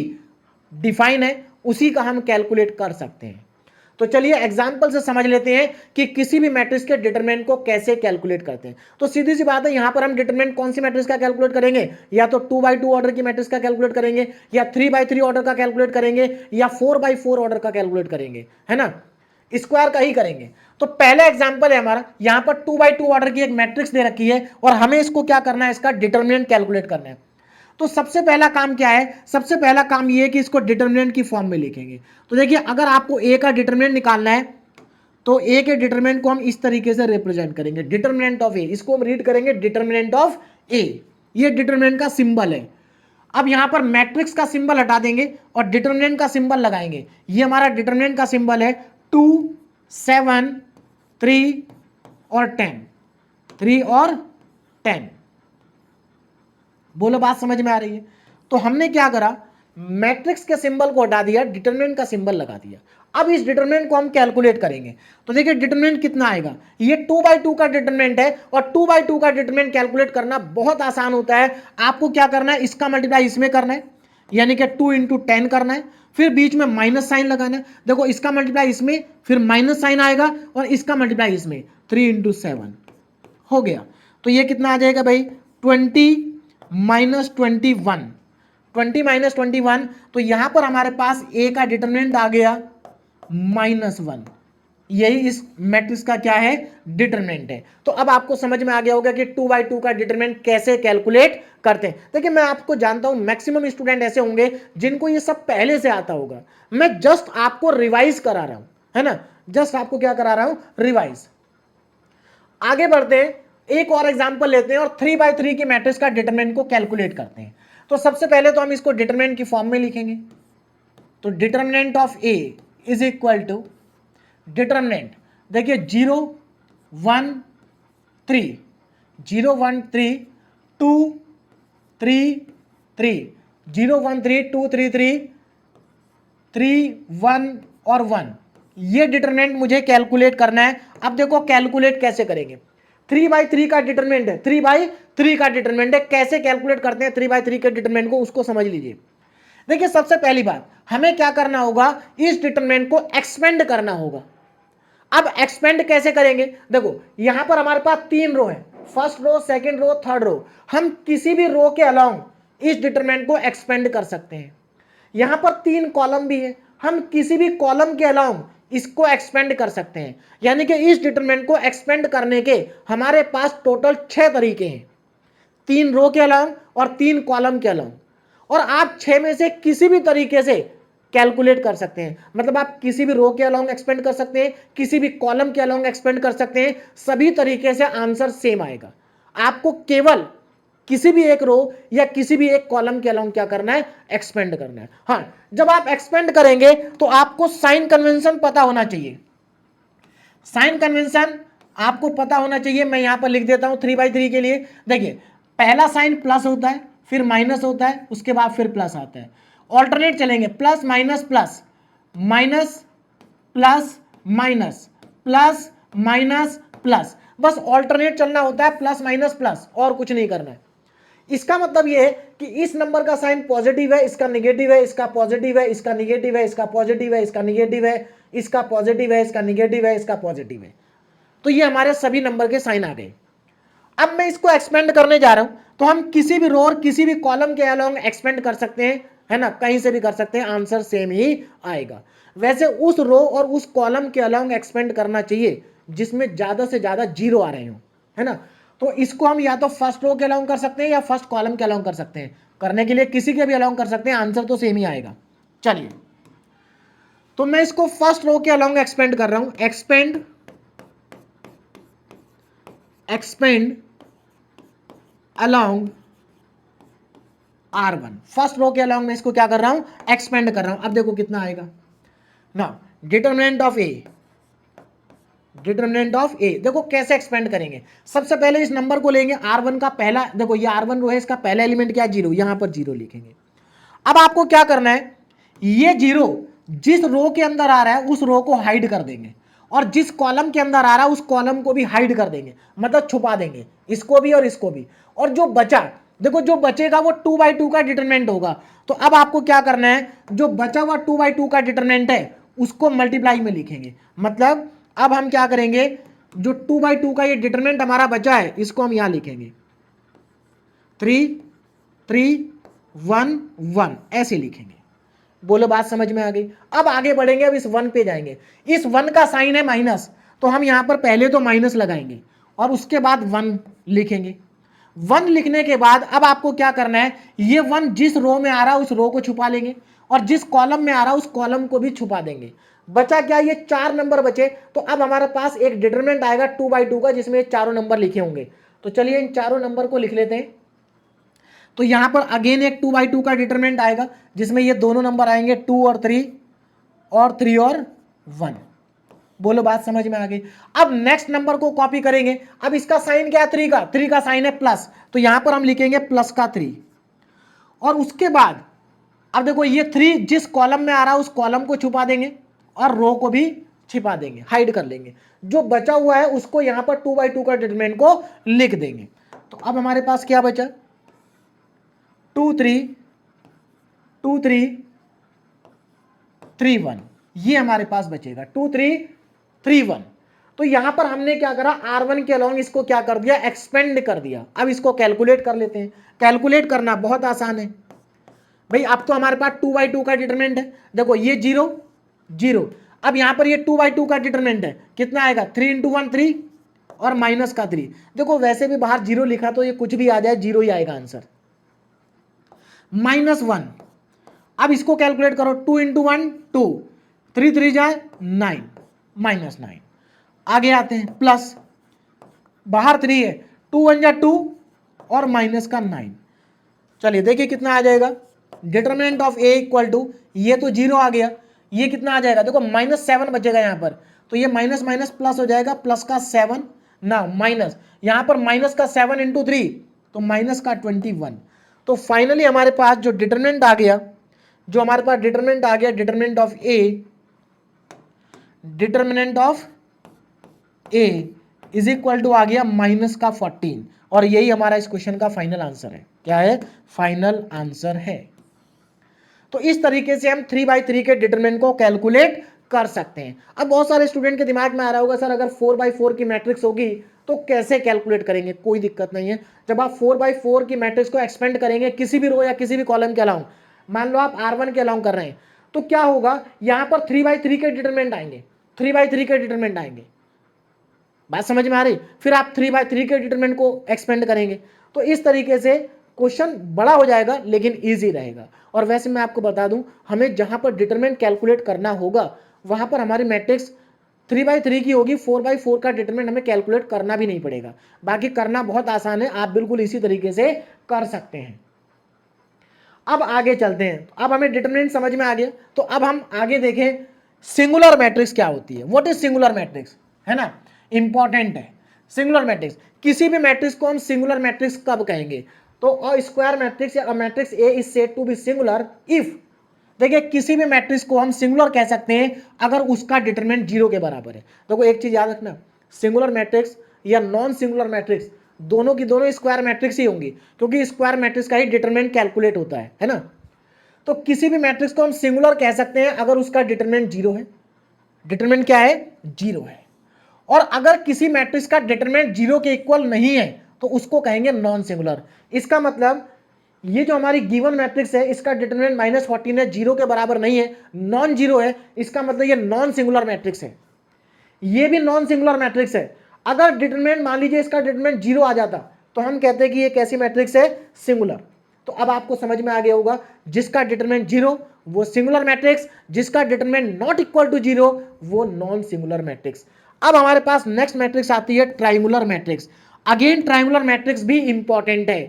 S1: डिफाइन है, उसी का हम कैलकुलेट कर सकते हैं। तो चलिए एग्जांपल से समझ लेते हैं कि किसी भी मैट्रिक्स के डिटरमिनेंट को कैसे कैलकुलेट करते हैं। तो सीधी सी बात है, यहां पर हम डिटरमिनेंट कौन सी मैट्रिक्स का कैलकुलेट करेंगे, या तो 2x2 ऑर्डर की मैट्रिक्स का कैलकुलेट करेंगे, या 3x3 ऑर्डर का कैलकुलेट करेंगे, या 4x4 ऑर्डर का कैलकुलेट करेंगे, है ना, स्क्वायर का ही करेंगे। तो पहला एग्जांपल है हमारा, यहां पर 2x2 ऑर्डर की एक मैट्रिक्स दे रखी है और हमें इसको क्या करना है, इसका डिटरमिनेंट कैलकुलेट करना है। तो सबसे पहला काम क्या है, सबसे पहला काम ये है कि इसको डिटरमिनेंट की फॉर्म में लिखेंगे। तो देखिए अगर आपको ए का डिटरमिनेंट निकालना है तो ए के डिटरमिनेंट को हम इस तरीके से रिप्रेजेंट करेंगे, डिटरमिनेंट ऑफ ए, इसको हम रीड करेंगे डिटरमिनेंट ऑफ ए। ये डिटरमिनेंट का सिंबल है। अब यहां पर मैट्रिक्स का सिंबल हटा देंगे और डिटरमिनेंट का सिंबल लगाएंगे। ये हमारा डिटरमिनेंट का सिंबल है 2 7 3 और 10, 3 और 10। बोलो बात समझ में आ रही है? तो हमने क्या करा, मैट्रिक्स के सिंबल को हटा दिया, डिटरमिनेंट का सिंबल लगा दिया। अब इस डिटरमिनेंट को हम कैलकुलेट करेंगे। तो देखिए डिटरमिनेंट कितना आएगा, ये 2/2 का डिटरमिनेंट है, और 2/2 का डिटरमिनेंट कैलकुलेट करना बहुत आसान होता है। आपको क्या करना है, इसका मल्टीप्लाई इसमें करना है, यानी कि 2 × 10 करना है, फिर बीच में माइनस साइन लगाना है। देखो इसका मल्टीप्लाई इसमें, फिर माइनस साइन आएगा, और इसका मल्टीप्लाई इसमें, 3 × 7 हो गया। तो ये कितना आ जाएगा भाई, 20 - 21, 20 - 21। तो यहां पर हमारे पास ए का डिटरमिनेंट आ गया -1। यही इस मैट्रिक्स का क्या है, डिटरमिनेंट है। तो अब आपको समझ में आ गया होगा कि 2/2 का डिटरमिनेंट कैसे कैलकुलेट करते हैं। देखिए मैं आपको जानता हूं मैक्सिमम स्टूडेंट ऐसे होंगे जिनको ये सब पहले से आता होगा, मैं जस्ट आपको रिवाइज करा रहा हूं, है ना, जस्ट आपको क्या करा रहा हूं, रिवाइज। आगे बढ़ते हैं, एक और एग्जांपल लेते हैं और 3/3 की मैट्रिक्स का डिटरमिनेंट को कैलकुलेट करते हैं। तो सबसे पहले तो हम इसको डिटरमिनेंट की फॉर्म में लिखेंगे। तो determinant of A is equal to determinant, देखिए 0 1 3, 0 1 3 2 3 3, 0 1 3 2 3 3 3 1 और 1, ये डिटरमिनेंट मुझे कैलकुलेट करना है। अब देखो कैलकुलेट कैसे करेंगे, 3/3 का डिटरमिनेंट है, 3/3 का डिटरमिनेंट है। कैसे कैलकुलेट करते हैं 3/3 के डिटरमिनेंट को, उसको समझ लीजिए। देखिए सबसे पहली बात हमें क्या करना होगा, इस डिटरमिनेंट को एक्सपेंड करना होगा। अब एक्सपेंड कैसे करेंगे, देखो यहां पर हमारे पास 3 रो है, first row, second row, third row. हम किसी भी रो के अलाउंग इस डिटरमिनेंट को एक्सपेंड कर सकते हैं। यहां पर 3 कॉलम भी है, हम किसी भी कॉलम के अलाउंग इसको एक्सपेंड कर सकते हैं। यानी कि इस डिटरमिनेंट को एक्सपेंड करने के हमारे पास टोटल 6 तरीके हैं। 3 रो के अलोंग और 3 कॉलम के अलोंग, और आप 6 में से किसी भी तरीके से कैलकुलेट कर सकते हैं। मतलब आप किसी भी रो के अलोंग एक्सपेंड कर सकते हैं, किसी भी कॉलम के अलोंग एक्सपेंड कर सकते हैं, सभी तरीके से आंसर सेम आएगा। आपको केवल किसी भी एक रो या किसी भी एक कॉलम के अलोंग क्या करना है, एक्सपेंड करना है। हाँ, जब आप एक्सपेंड करेंगे तो आपको साइन कन्वेंशन पता होना चाहिए। साइन कन्वेंशन आपको पता होना चाहिए। मैं यहां पर लिख देता हूं 3/3 के लिए। देखिए, पहला साइन प्लस होता है, फिर माइनस होता है, उसके बाद फिर प्लस आता है। ऑल्टरनेट चलेंगे, plus minus plus, minus plus minus, plus minus plus, बस ऑल्टरनेट चलना होता है, प्लस माइनस प्लस, और कुछ नहीं करना है। इसका मतलब यह है कि इस नंबर का साइन पॉजिटिव है, इसका निगेटिव है, इसका पॉजिटिव है, इसका निगेटिव है, इसका पॉजिटिव है, इसका निगेटिव है, इसका पॉजिटिव है, इसका निगेटिव है, इसका पॉजिटिव है। तो ये हमारे सभी नंबर के साइन आ गए। अब मैं इसको एक्सपेंड करने जा रहा हूं, तो हम किसी भी रो और किसी भी कॉलम के अलोंग एक्सपेंड कर सकते हैं, है ना, कहीं से भी कर सकते हैं, आंसर सेम ही आएगा। वैसे उस रो और उस कॉलम के अलोंग एक्सपेंड करना चाहिए जिसमें ज्यादा से ज्यादा जीरो आ रहे हो, है ना। तो इसको हम या तो फर्स्ट रो के अलोंग कर सकते हैं या फर्स्ट कॉलम के अलोंग कर सकते हैं। करने के लिए किसी के भी अलोंग कर सकते हैं, आंसर तो सेम ही आएगा। चलिए, तो मैं इसको फर्स्ट रो के अलोंग एक्सपेंड कर रहा हूं। Expand along R1, first row के अलोंग मैं इसको क्या कर रहा हूं, एक्सपेंड कर रहा हूं। अब देखो कितना आएगा ना, डिटरमिनेंट ऑफ ए। देखो कैसे एक्सपेंड करेंगे। सबसे पहले इस नंबर को लेंगे, R1 का पहला, देखो ये R1 रो है, इसका पहला एलिमेंट क्या है, 0, यहां पर 0 लिखेंगे। अब आपको क्या करना है, ये 0 जिस रो के अंदर आ रहा है उस रो को हाइड कर देंगे, और जिस कॉलम के अंदर आ रहा है उस कॉलम को भी हाइड कर देंगे, मतलब छुपा देंगे, इसको भी और इसको भी। और जो बचा, देखो जो बचेगा वो 2/2 का डिटरमिनेंट होगा। तो अब आपको क्या करना है, जो बचा हुआ 2/2 का डिटरमिनेंट है उसको मल्टीप्लाई में लिखेंगे। मतलब अब हम क्या करेंगे, जो 2/2 का ये डिटरमिनेंट हमारा बचा है इसको हम यहां लिखेंगे 3 3 1 1, ऐसे लिखेंगे। बोलो बात समझ में आ गई। अब आगे बढ़ेंगे, अब इस 1 पे जाएंगे। इस 1 का साइन है माइनस, तो हम यहां पर पहले तो माइनस लगाएंगे और उसके बाद 1 लिखेंगे। 1 लिखने के बाद अब आपको क्या करना है, ये 1 जिस रो में आ रहा है उस रो को छुपा लेंगे, और जिस कॉलम में आ रहा है उस कॉलम को भी छुपा देंगे। बचा क्या, ये 4 नंबर बचे। तो अब हमारे पास एक डिटरमिनेंट आएगा 2/2 का, जिसमें चारों नंबर लिखे होंगे। तो चलिए इन चारों नंबर को लिख लेते हैं। तो यहां पर अगेन एक 2/2 का डिटरमिनेंट आएगा, जिसमें ये दोनों नंबर आएंगे 2 और 3, और 3 और 1। बोलो बात समझ में आ गई। अब नेक्स्ट नंबर को कॉपी करेंगे। अब इसका साइन क्या है, 3 का साइन है प्लस, तो यहां पर हम लिखेंगे प्लस का 3। और उसके बाद अब देखो ये 3 जिस कॉलम में आ रहा है उस कॉलम को छुपा देंगे और रो को भी छिपा देंगे, हाइड कर लेंगे। जो बचा हुआ है उसको यहां पर 2/2 का डिटरमिनेंट को लिख देंगे। तो अब हमारे पास क्या बचा, 2 3 2 3 3 1, ये हमारे पास बचेगा 2 3 3 1। तो यहां पर हमने क्या करा, R1 के अलोंग इसको क्या कर दिया, एक्सपेंड कर दिया। अब इसको कैलकुलेट कर लेते हैं। कैलकुलेट करना बहुत आसान है भाई। अब तो हमारे पास 2/2 का डिटरमिनेंट है, देखो ये 0 0। अब यहां पर ये 2/2 का डिटरमिनेंट है, कितना आएगा, 3 × 1 3, और माइनस का 3। देखो वैसे भी बाहर 0 लिखा तो ये कुछ भी आ जाए 0 ही आएगा आंसर। -1, अब इसको कैलकुलेट करो, 2 × 1 2, 3 3 जाए 9, -9। आगे आते हैं, प्लस, बाहर 3 है, 2 1 जा 2, और माइनस का 9। चलिए देखिए कितना आ जाएगा, determinant of A equal to, ये तो 0 आ गया, ये कितना आ जाएगा, देखो -7 बचेगा यहां पर। तो ये माइनस माइनस प्लस हो जाएगा, प्लस का 7 ना माइनस, यहां पर माइनस का 7 × 3, तो माइनस का 21। तो फाइनली हमारे पास जो डिटरमिनेंट आ गया, determinant of A is equal to आ गया माइनस का 14। और यही हमारा इस क्वेश्चन का फाइनल आंसर है। क्या है, फाइनल आंसर है। तो इस तरीके से हम 3/3 के डिटरमिनेंट को कैलकुलेट कर सकते हैं। अब बहुत सारे स्टूडेंट के दिमाग में आ रहा होगा, सर अगर 4/4 की मैट्रिक्स होगी तो कैसे कैलकुलेट करेंगे। कोई दिक्कत नहीं है। जब आप 4/4 की मैट्रिक्स को एक्सपेंड करेंगे किसी भी रो या किसी भी कॉलम के अलाउंग, मान लो आप R1 के अलाउंग कर रहे हैं, तो क्या होगा, यहां पर 3/3 के डिटरमिनेंट आएंगे, 3/3 के डिटरमिनेंट आएंगे। बात समझ में आ रही? फिर आप 3/3 के डिटरमिनेंट को एक्सपेंड करेंगे, तो इस तरीके से क्वेश्चन बड़ा हो जाएगा लेकिन इजी रहेगा। और वैसे मैं आपको बता दूं, हमें जहां पर डिटरमिनेंट कैलकुलेट करना होगा वहां पर हमारी मैट्रिक्स 3/3 की होगी, 4/4 का डिटरमिनेंट हमें कैलकुलेट करना भी नहीं पड़ेगा। बाकी करना बहुत आसान है, आप बिल्कुल इसी तरीके से कर सकते हैं। अब आगे चलते हैं, अब हमें डिटरमिनेंट समझ में आ गया, तो अब हम आगे देखें सिंगुलर मैट्रिक्स क्या होती है। व्हाट इज सिंगुलर मैट्रिक्स, है ना, इंपॉर्टेंट है। सिंगुलर मैट्रिक्स, किसी भी मैट्रिक्स को हम सिंगुलर मैट्रिक्स कब कहेंगे? तो अ स्क्वायर मैट्रिक्स या matrix A is said to be singular if, देखिए किसी भी मैट्रिक्स को हम सिंगुलर कह सकते हैं अगर उसका डिटरमिनेंट 0 के बराबर है। देखो एक चीज याद रखना, सिंगुलर मैट्रिक्स या नॉन सिंगुलर मैट्रिक्स दोनों की दोनों स्क्वायर मैट्रिक्स ही होंगी, क्योंकि स्क्वायर मैट्रिक्स का ही डिटरमिनेंट कैलकुलेट होता है ना। तो किसी भी मैट्रिक्स को हम सिंगुलर कह सकते हैं अगर उसका डिटरमिनेंट 0 है। डिटरमिनेंट क्या है? 0 है। और अगर किसी मैट्रिक्स का डिटरमिनेंट 0 के इक्वल नहीं है तो उसको कहेंगे नॉन सिंगुलर। इसका मतलब ये जो हमारी गिवन मैट्रिक्स है इसका डिटरमिनेंट -14 है, 0 के बराबर नहीं है, नॉन जीरो है, इसका मतलब ये नॉन सिंगुलर मैट्रिक्स है। ये भी नॉन सिंगुलर मैट्रिक्स है। अगर डिटरमिनेंट मान लीजिए इसका डिटरमिनेंट 0 आ जाता तो हम कहते हैं कि ये कैसी मैट्रिक्स है? सिंगुलर। तो अब आपको समझ में आ गया होगा, जिसका डिटरमिनेंट 0 वो सिंगुलर मैट्रिक्स, जिसका डिटरमिनेंट नॉट इक्वल टू 0 वो नॉन सिंगुलर मैट्रिक्स। अब हमारे पास नेक्स्ट मैट्रिक्स आती है triangular matrix. Again triangular matrix भी इंपॉर्टेंट है,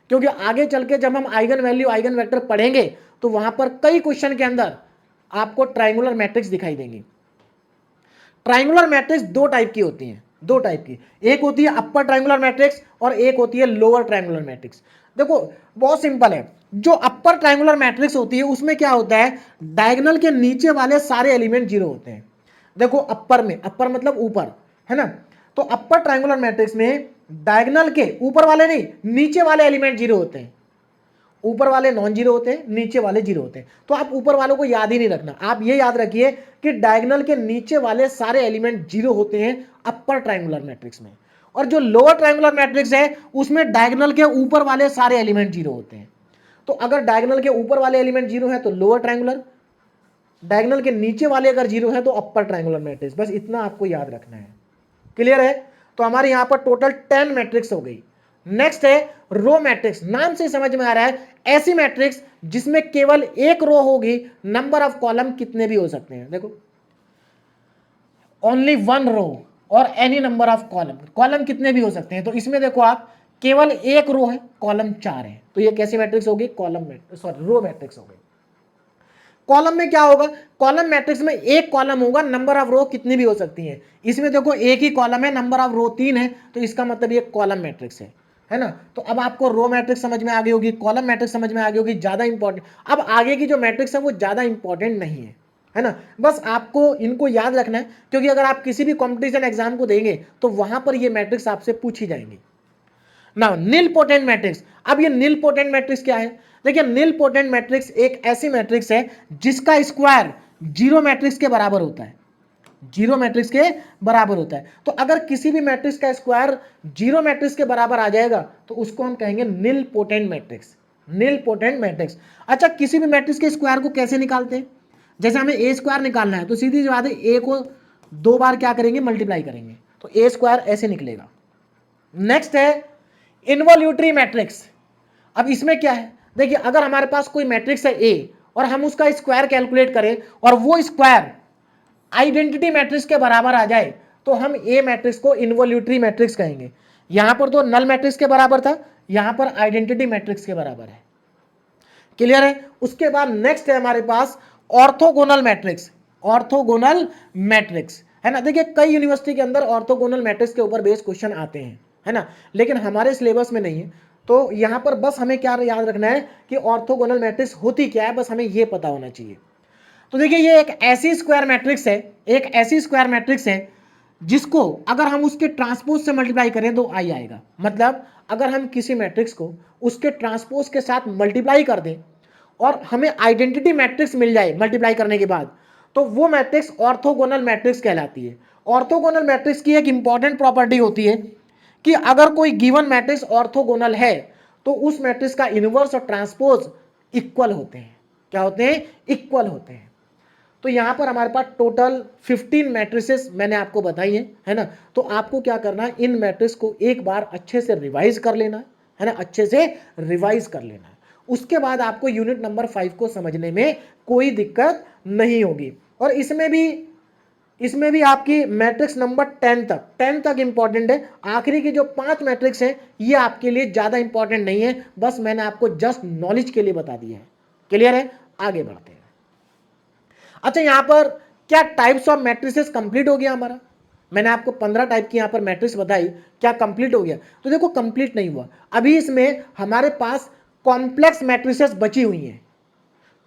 S1: क्योंकि आगे चल के जब हम आइगन वैल्यू आइगन वेक्टर पढ़ेंगे तो वहां पर कई क्वेश्चन के अंदर आपको ट्राइंगुलर मैट्रिक्स दिखाई देंगी। ट्राइंगुलर मैट्रिक्स दो टाइप की होती हैं, दो टाइप की, एक होती है अपर ट्राइंगुलर मैट्रिक्स और एक होती है लोअर ट्राइंगुलर मैट्रिक्स। देखो बहुत सिंपल है, जो अपर ट्राइंगुलर मैट्रिक्स होती है उसमें क्या होता है, डायगोनल के नीचे वाले सारे एलिमेंट 0 होते हैं। देखो अपर में, अपर मतलब ऊपर, है ना, तो अपर ट्राइंगुलर मैट्रिक्स में डायगोनल के ऊपर वाले नहीं, नीचे वाले एलिमेंट 0 होते हैं। ऊपर वाले नॉन जीरो होते हैं, नीचे वाले जीरो होते हैं। तो आप ऊपर वालों को याद ही नहीं रखना, आप ये याद रखिए कि डायगोनल के नीचे वाले सारे एलिमेंट 0 होते हैं अपर ट्राइंगुलर मैट्रिक्स में, और जो लोअर ट्राइंगुलर मैट्रिक्स है उसमें डायगोनल के ऊपर वाले सारे एलिमेंट 0 होते हैं। तो अगर डायगोनल के ऊपर वाले एलिमेंट 0 है तो लोअर ट्राइंगुलर, डायगोनल के नीचे वाले अगर 0 है तो अपर ट्राइंगुलर मैट्रिक्स। बस इतना आपको याद रखना है। क्लियर है? तो हमारे यहां पर टोटल 10 मैट्रिक्स हो गई। नेक्स्ट है रो मैट्रिक्स। नाम से समझ में आ रहा है, ऐसी मैट्रिक्स जिसमें केवल एक रो होगी, नंबर ऑफ कॉलम कितने भी हो सकते हैं। देखो ओनली वन रो और any number of column, column कितने भी हो सकते हैं। तो इसमें देखो आप, केवल एक रो है, कॉलम 4 है, तो ये कैसी मैट्रिक्स होगी? Column matrix, sorry row matrix हो गई। कॉलम में क्या होगा? कॉलम मैट्रिक्स में एक कॉलम होगा, नंबर ऑफ रो कितनी भी हो सकती हैं। इसमें देखो एक ही कॉलम है, नंबर ऑफ रो 3 है, तो इसका मतलब ये कॉलम मैट्रिक्स है ना। तो अब आपको रो मैट्रिक्स समझ में आ गई होगी, कॉलम मैट्रिक्स समझ में आ गई होगी, ज्यादा इंपॉर्टेंट। अब आगे की जो मैट्रिक्स है वो ज्यादा इंपॉर्टेंट नहीं है ना। बस आपको इनको याद रखना है, क्योंकि अगर आप किसी भी कॉम्पिटिशन एग्जाम को देंगे तो वहां पर ये मैट्रिक्स आपसे पूछी जाएंगी। नाउ नील पोटेंट मैट्रिक्स। अब ये नील पोटेंट मैट्रिक्स क्या है? देखिए नील पोटेंट मैट्रिक्स एक ऐसी मैट्रिक्स है जिसका स्क्वायर जीरो मैट्रिक्स के बराबर होता है, जीरो मैट्रिक्स के बराबर होता है। तो अगर किसी भी मैट्रिक्स का स्क्वायर जीरो मैट्रिक्स के बराबर आ जाएगा तो उसको हम कहेंगे नील पोटेंट मैट्रिक्स, नील पोटेंट मैट्रिक्स। अच्छा, किसी भी मैट्रिक्स के स्क्वायर को कैसे निकालते हैं? जैसे हमें ए स्क्वायर निकालना है तो सीधी सी बात है, ए को 2 बार क्या करेंगे? मल्टीप्लाई करेंगे, तो ए स्क्वायर ऐसे निकलेगा। नेक्स्ट है इनवॉल्यूटरी मैट्रिक्स। अब इसमें क्या है? देखिए अगर हमारे पास कोई मैट्रिक्स है ए और हम उसका स्क्वायर कैलकुलेट करें और वो स्क्वायर आइडेंटिटी मैट्रिक्स के बराबर आ जाए तो हम ए मैट्रिक्स को इनवॉल्यूटरी मैट्रिक्स कहेंगे। यहां पर तो नल मैट्रिक्स के बराबर था, यहां पर आइडेंटिटी मैट्रिक्स के बराबर है। क्लियर है? उसके बाद नेक्स्ट है हमारे पास ऑर्थोगोनल मैट्रिक्स। ऑर्थोगोनल मैट्रिक्स, है ना। देखिए कई यूनिवर्सिटी के अंदर ऑर्थोगोनल मैट्रिक्स के ऊपर बेस्ड क्वेश्चन आते हैं, है ना, लेकिन हमारे सिलेबस में नहीं है। तो यहां पर बस हमें क्या याद रखना है कि ऑर्थोगोनल मैट्रिक्स होती क्या है, बस हमें यह पता होना चाहिए। तो देखिए ये एक ऐसी स्क्वायर मैट्रिक्स है, एक ऐसी स्क्वायर मैट्रिक्स है जिसको अगर हम उसके ट्रांसपोज से मल्टीप्लाई करें तो आई आएगा। मतलब अगर हम किसी मैट्रिक्स को उसके ट्रांसपोज के साथ मल्टीप्लाई कर दें और हमें आइडेंटिटी मैट्रिक्स मिल जाए मल्टीप्लाई करने के बाद, तो वो मैट्रिक्स ऑर्थोगोनल मैट्रिक्स कहलाती है। ऑर्थोगोनल मैट्रिक्स की एक इंपॉर्टेंट प्रॉपर्टी होती है कि अगर कोई गिवन मैट्रिक्स ऑर्थोगोनल है तो उस मैट्रिक्स का इनवर्स और ट्रांसपोज इक्वल होते हैं। क्या होते हैं? इक्वल होते हैं। तो यहाँ पर हमारे पास टोटल 15 मैट्रिसेस मैंने आपको बताई है ना। तो आपको क्या करना है, इन मैट्रिक्स को एक बार अच्छे से रिवाइज कर लेना है ना, अच्छे से रिवाइज कर लेना है। उसके बाद आपको यूनिट नंबर 5 को समझने में कोई दिक्कत नहीं होगी। और इसमें भी आपकी मैट्रिक्स नंबर 10 तक इंपॉर्टेंट है। आखिरी की जो 5 मैट्रिक्स है ये आपके लिए ज्यादा इंपॉर्टेंट नहीं है, बस मैंने आपको जस्ट नॉलेज के लिए बता दिया है। क्लियर है, आगे बढ़ते हैं। अच्छा, यहां पर क्या टाइप्स ऑफ मैट्रिसेस कंप्लीट हो गया हमारा? मैंने आपको 15 टाइप की यहां पर मैट्रिक्स बताई, क्या कंप्लीट हो गया? तो देखो कंप्लीट नहीं हुआ, अभी इसमें हमारे पास कॉम्प्लेक्स मैट्रिसेस बची हुई हैं।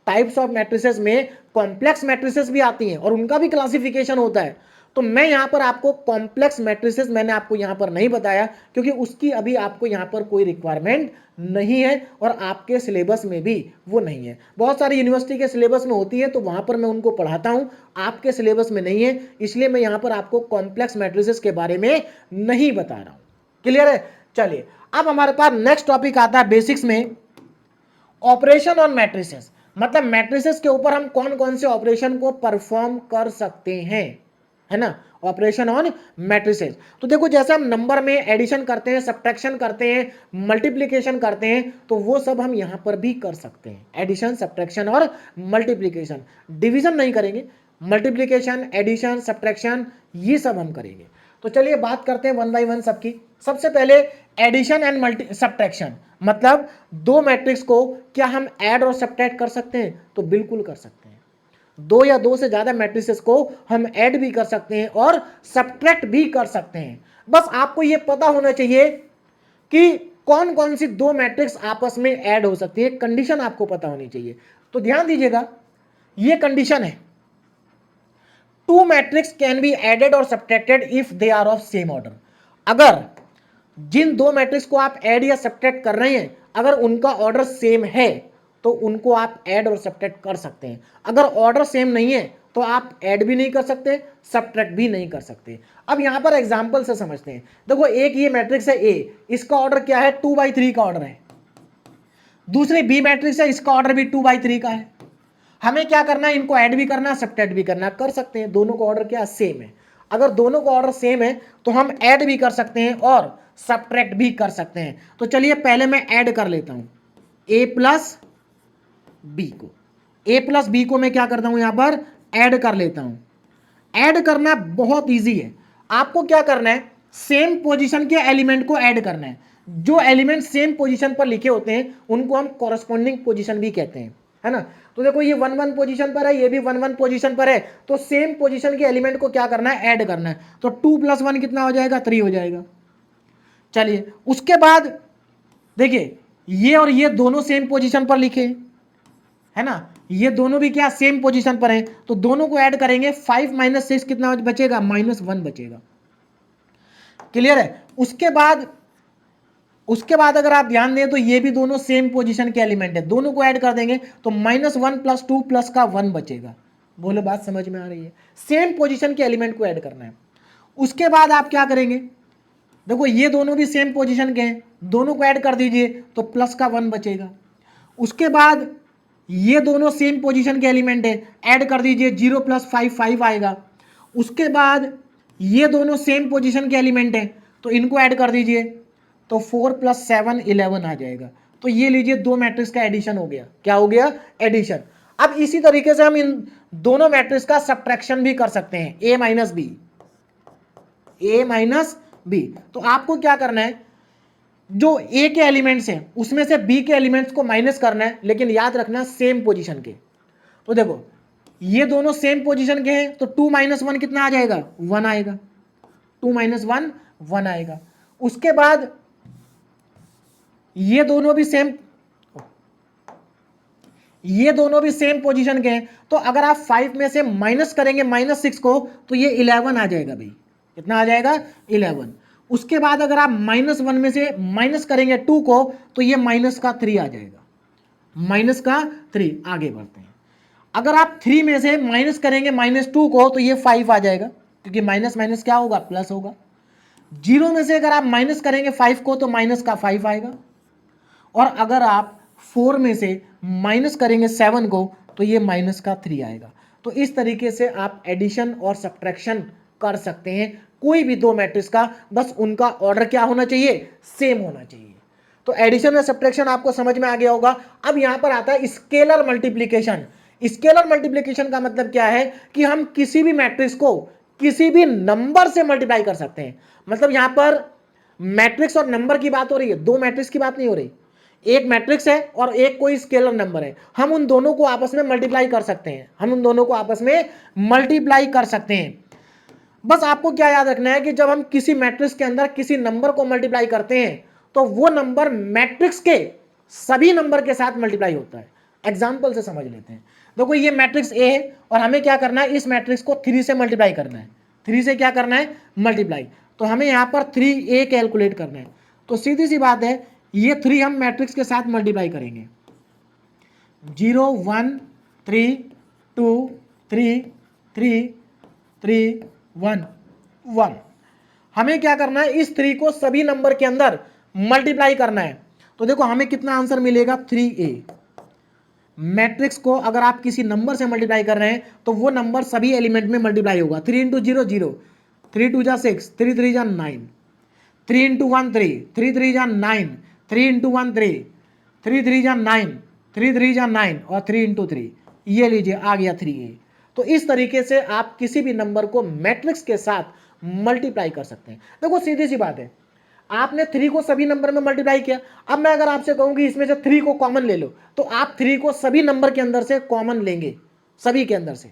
S1: टाइप्स ऑफ मैट्रिसेस में कॉम्प्लेक्स मैट्रिसेस भी आती हैं और उनका भी क्लासिफिकेशन होता है। तो मैं यहां पर आपको कॉम्प्लेक्स मैट्रिसेस मैंने आपको यहां पर नहीं बताया, क्योंकि उसकी अभी आपको यहां पर कोई रिक्वायरमेंट नहीं है और आपके सिलेबस में भी वो नहीं है। बहुत सारी यूनिवर्सिटी के सिलेबस में होती है तो वहां पर मैं उनको पढ़ाता हूं, आपके सिलेबस में नहीं है, इसलिए मैं यहां पर आपको कॉम्प्लेक्स मैट्रिसेस के बारे में नहीं बता रहा हूं। क्लियर है? चलिए, अब हमारे पास नेक्स्ट टॉपिक आता है बेसिक्स में, ऑपरेशन ऑन मैट्रिसेस। मतलब मैट्रिसेस के ऊपर हम कौन कौन से ऑपरेशन को परफॉर्म कर सकते हैं, है ना, ऑपरेशन ऑन मैट्रिसेस। तो देखो, जैसे हम नंबर में एडिशन करते हैं, सब्ट्रैक्शन करते हैं, मल्टीप्लिकेशन करते हैं, तो वो सब हम यहां पर भी कर सकते हैं। एडिशन, सब्ट्रैक्शन और मल्टीप्लिकेशन। डिवीजन नहीं करेंगे, मल्टीप्लिकेशन, एडिशन, सब्ट्रैक्शन ये सब हम करेंगे। तो चलिए बात करते हैं वन बाय वन सबकी। सबसे पहले एडिशन एंड सब्ट्रैक्शन, मतलब दो मैट्रिक्स को क्या हम ऐड और सब्ट्रैक्ट कर सकते हैं? तो बिल्कुल कर सकते हैं। दो या दो से ज्यादा मैट्रिसेस को हम ऐड भी कर सकते हैं और सब्ट्रैक्ट भी कर सकते हैं। बस आपको यह पता होना चाहिए कि कौन कौन सी दो मैट्रिक्स आपस में ऐड हो सकती है, कंडीशन आपको पता होनी चाहिए। तो ध्यान दीजिएगा, यह कंडीशन है, two matrix can be added और subtracted if they are of same order. अगर जिन दो मैट्रिक्स को आप ऐड या सब्ट्रैक्ट कर रहे हैं, अगर उनका ऑर्डर सेम है तो उनको आप ऐड और सब्ट्रैक्ट कर सकते हैं। अगर ऑर्डर सेम नहीं है तो आप ऐड भी नहीं कर सकते, सब्ट्रैक्ट भी नहीं कर सकते। अब यहां पर एग्जांपल से समझते हैं। देखो, एक ये मैट्रिक्स है ए, इसका ऑर्डर क्या है? 2/3 का ऑर्डर है। दूसरी बी मैट्रिक्स है, इसका ऑर्डर भी 2/3 का है। हमें क्या करना है? इनको ऐड भी करना है, सब्ट्रैक्ट भी करना है। कर सकते हैं, दोनों का ऑर्डर क्या सेम है। अगर दोनों का ऑर्डर सेम है तो हम ऐड भी कर सकते हैं और सब्ट्रैक्ट भी कर सकते हैं। तो चलिए पहले मैं ऐड कर लेता हूं a प्लस बी को। a प्लस बी को मैं क्या करता हूं? यहां पर ऐड कर लेता हूं। ऐड करना बहुत इजी है। आपको क्या करना है? सेम पोजीशन के एलिमेंट को ऐड करना है। जो एलिमेंट सेम पोजीशन पर लिखे होते हैं उनको हम कॉरस्पॉन्डिंग पोजीशन भी कहते हैं, है ना। तो देखो, ये 1 1 पोजीशन पर है, ये भी 1 1 पोजीशन पर है, तो सेम पोजीशन के एलिमेंट को क्या करना है? ऐड करना है। तो 2 + 1 कितना हो जाएगा? 3 हो जाएगा। चलिए, उसके बाद देखिए, ये और ये दोनों सेम पोजीशन पर लिखे, है ना, ये दोनों भी क्या सेम पोजीशन पर है, तो दोनों को ऐड करेंगे। 5 - 6 कितना बचेगा? -1 बचेगा। क्लियर है? उसके बाद अगर आप ध्यान दें तो ये भी दोनों सेम पोजीशन के एलिमेंट है, दोनों को ऐड कर देंगे तो -1 + 2 प्लस का 1 बचेगा। बोलो, बात समझ में आ रही है? सेम पोजीशन के एलिमेंट को ऐड करना है। उसके बाद आप क्या करेंगे? देखो, ये दोनों भी सेम पोजीशन के हैं, दोनों को ऐड कर दीजिए तो प्लस का 1 बचेगा। उसके बाद ये दोनों सेम पोजीशन के एलिमेंट है, ऐड कर दीजिए, 0 + 5 5 आएगा। उसके बाद ये दोनों सेम पोजीशन के एलिमेंट है तो इनको ऐड कर दीजिए, तो 4 + 7 11 आ जाएगा। तो ये लीजिए, दो मैट्रिक्स का एडिशन हो गया। क्या हो गया? एडिशन। अब इसी तरीके से हम इन दोनों मैट्रिक्स का सब्ट्रैक्शन भी कर सकते हैं, a - b। तो आपको क्या करना है? जो a के एलिमेंट्स हैं उसमें से b के एलिमेंट्स को माइनस करना है, लेकिन याद रखना सेम पोजीशन के। तो देखो, ये दोनों सेम पोजीशन के हैं तो 2 - 1 कितना आ जाएगा? 1 आएगा। 2 - 1 1 आएगा। उसके बाद ये दोनों भी सेम पोजीशन के हैं, तो अगर आप 5 में से माइनस करेंगे -6 को तो ये 11 आ जाएगा भाई। कितना आ जाएगा? 11। उसके बाद अगर आप -1 में से माइनस करेंगे 2 को तो ये -3 आ जाएगा। -3। आगे बढ़ते हैं। अगर आप 3 में से माइनस करेंगे -2 को तो ये 5 आ जाएगा, क्योंकि माइनस माइनस क्या होगा? प्लस होगा। 0 में से अगर आप माइनस करेंगे 5 को तो -5 आएगा। और अगर आप 4 में से माइनस करेंगे 7 को तो ये -3 आएगा। तो इस तरीके से आप एडिशन और सब्ट्रैक्शन कर सकते हैं कोई भी दो मैट्रिक्स का, बस उनका ऑर्डर क्या होना चाहिए, सेम होना चाहिए। तो एडिशन और सब्ट्रैक्शन आपको समझ में आ गया होगा। अब यहां पर आता है स्केलर मल्टीप्लिकेशन। स्केलर मल्टीप्लिकेशन का मतलब क्या है कि हम किसी भी मैट्रिक्स को किसी भी नंबर से मल्टीप्लाई कर सकते हैं। मतलब यहां पर मैट्रिक्स और नंबर की बात हो रही है, दो मैट्रिक्स की बात नहीं हो रही। एक मैट्रिक्स है और एक कोई स्केलर नंबर है, हम उन दोनों को आपस में मल्टीप्लाई कर सकते हैं, हम उन दोनों को आपस में मल्टीप्लाई कर सकते हैं। बस आपको क्या याद रखना है कि जब हम किसी मैट्रिक्स के अंदर किसी नंबर को मल्टीप्लाई करते हैं तो वो नंबर मैट्रिक्स के सभी नंबर के साथ मल्टीप्लाई होता है। एग्जाम्पल से समझ लेते हैं। देखो ये मैट्रिक्स ए है और हमें क्या करना है, इस मैट्रिक्स को 3 से मल्टीप्लाई करना है। 3 से क्या करना है, मल्टीप्लाई। तो हमें यहाँ पर 3a कैलकुलेट करना है। तो सीधी सी बात है, ये 3 हम मैट्रिक्स के साथ मल्टीप्लाई करेंगे। 0 1 3 2 3 3 3 1 1। हमें क्या करना है, इस 3 को सभी नंबर के अंदर मल्टीप्लाई करना है। तो देखो हमें कितना आंसर मिलेगा, 3a। मैट्रिक्स को अगर आप किसी नंबर से मल्टीप्लाई कर रहे हैं तो वो नंबर सभी एलिमेंट में मल्टीप्लाई होगा। 3 इंटू 0 0, 3 2 जा 6, 3 3 जा 9, 3 इंटू 1 3, 3 3 जा 9, 3 इंटू 1 3, 3 3 जा 9, 3 3 जा 9 और 3 इंटू 3, ये लीजिए आ गया 3a। तो इस तरीके से आप किसी भी नंबर को मैट्रिक्स के साथ मल्टीप्लाई कर सकते हैं। देखो सीधी सी बात है, आपने 3 को सभी नंबर में मल्टीप्लाई किया। अब मैं अगर आपसे कहूं कि इसमें से 3 को कॉमन ले लो, तो आप 3 को सभी नंबर के अंदर से कॉमन लेंगे, सभी के अंदर से।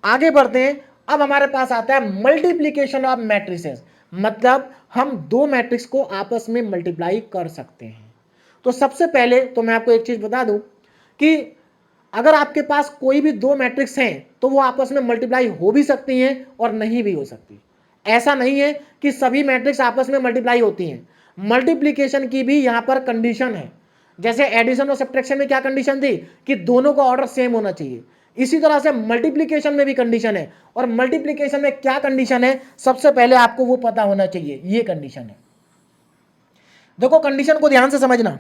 S1: आगे बढ़ते हैं। अब हमारे पास आता है मल्टीप्लीकेशन ऑफ मैट्रिसेस, मतलब हम दो मैट्रिक्स को आपस में मल्टीप्लाई कर सकते हैं। तो सबसे पहले तो मैं आपको एक चीज बता दूं कि अगर आपके पास कोई भी दो मैट्रिक्स हैं तो वो आपस में मल्टीप्लाई हो भी सकती हैं और नहीं भी हो सकती। ऐसा नहीं है कि सभी मैट्रिक्स आपस में मल्टीप्लाई होती हैं। मल्टीप्लिकेशन की भी यहां पर कंडीशन है। जैसे एडिशन और सब्ट्रैक्शन में क्या कंडीशन थी कि दोनों का ऑर्डर सेम होना चाहिए, इसी तरह से मल्टीप्लिकेशन में भी कंडीशन है। और मल्टीप्लिकेशन में क्या कंडीशन है, सबसे पहले आपको वो पता होना चाहिए, ये कंडीशन है। देखो कंडीशन को ध्यान से समझना।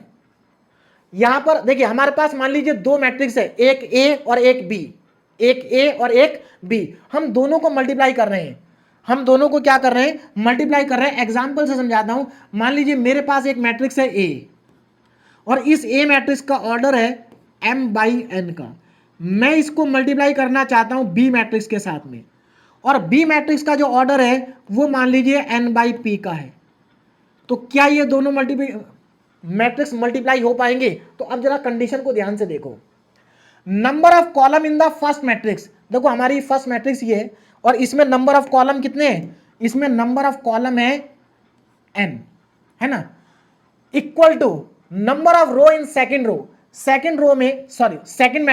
S1: यहां पर देखिए हमारे पास मान लीजिए दो मैट्रिक्स है, एक ए और एक बी, एक ए और एक बी। हम दोनों को मल्टीप्लाई कर रहे हैं, हम दोनों को क्या कर रहे हैं, मल्टीप्लाई कर रहे हैं। एग्जांपल से समझाता हूं। मान लीजिए मेरे पास एक मैट्रिक्स है ए और इस ए मैट्रिक्स का ऑर्डर है m/n का। मैं इसको मल्टीप्लाई करना चाहता हूं बी मैट्रिक्स के साथ में, और बी मैट्रिक्स का जो ऑर्डर है वो मान लीजिए n/p का है। तो क्या ये दोनों मैट्रिक्स मल्टीप्लाई हो पाएंगे? तो अब जरा कंडीशन को ध्यान से देखो। Number of column in the first matrix, देखो हमारी फर्स्ट मैट्रिक्स ये है और इसमें नंबर ऑफ कॉलम कितने हैं, इसमें नंबर ऑफ कॉलम है n, है ना, equal to number of row in second row. Second row में सॉरी सेकंड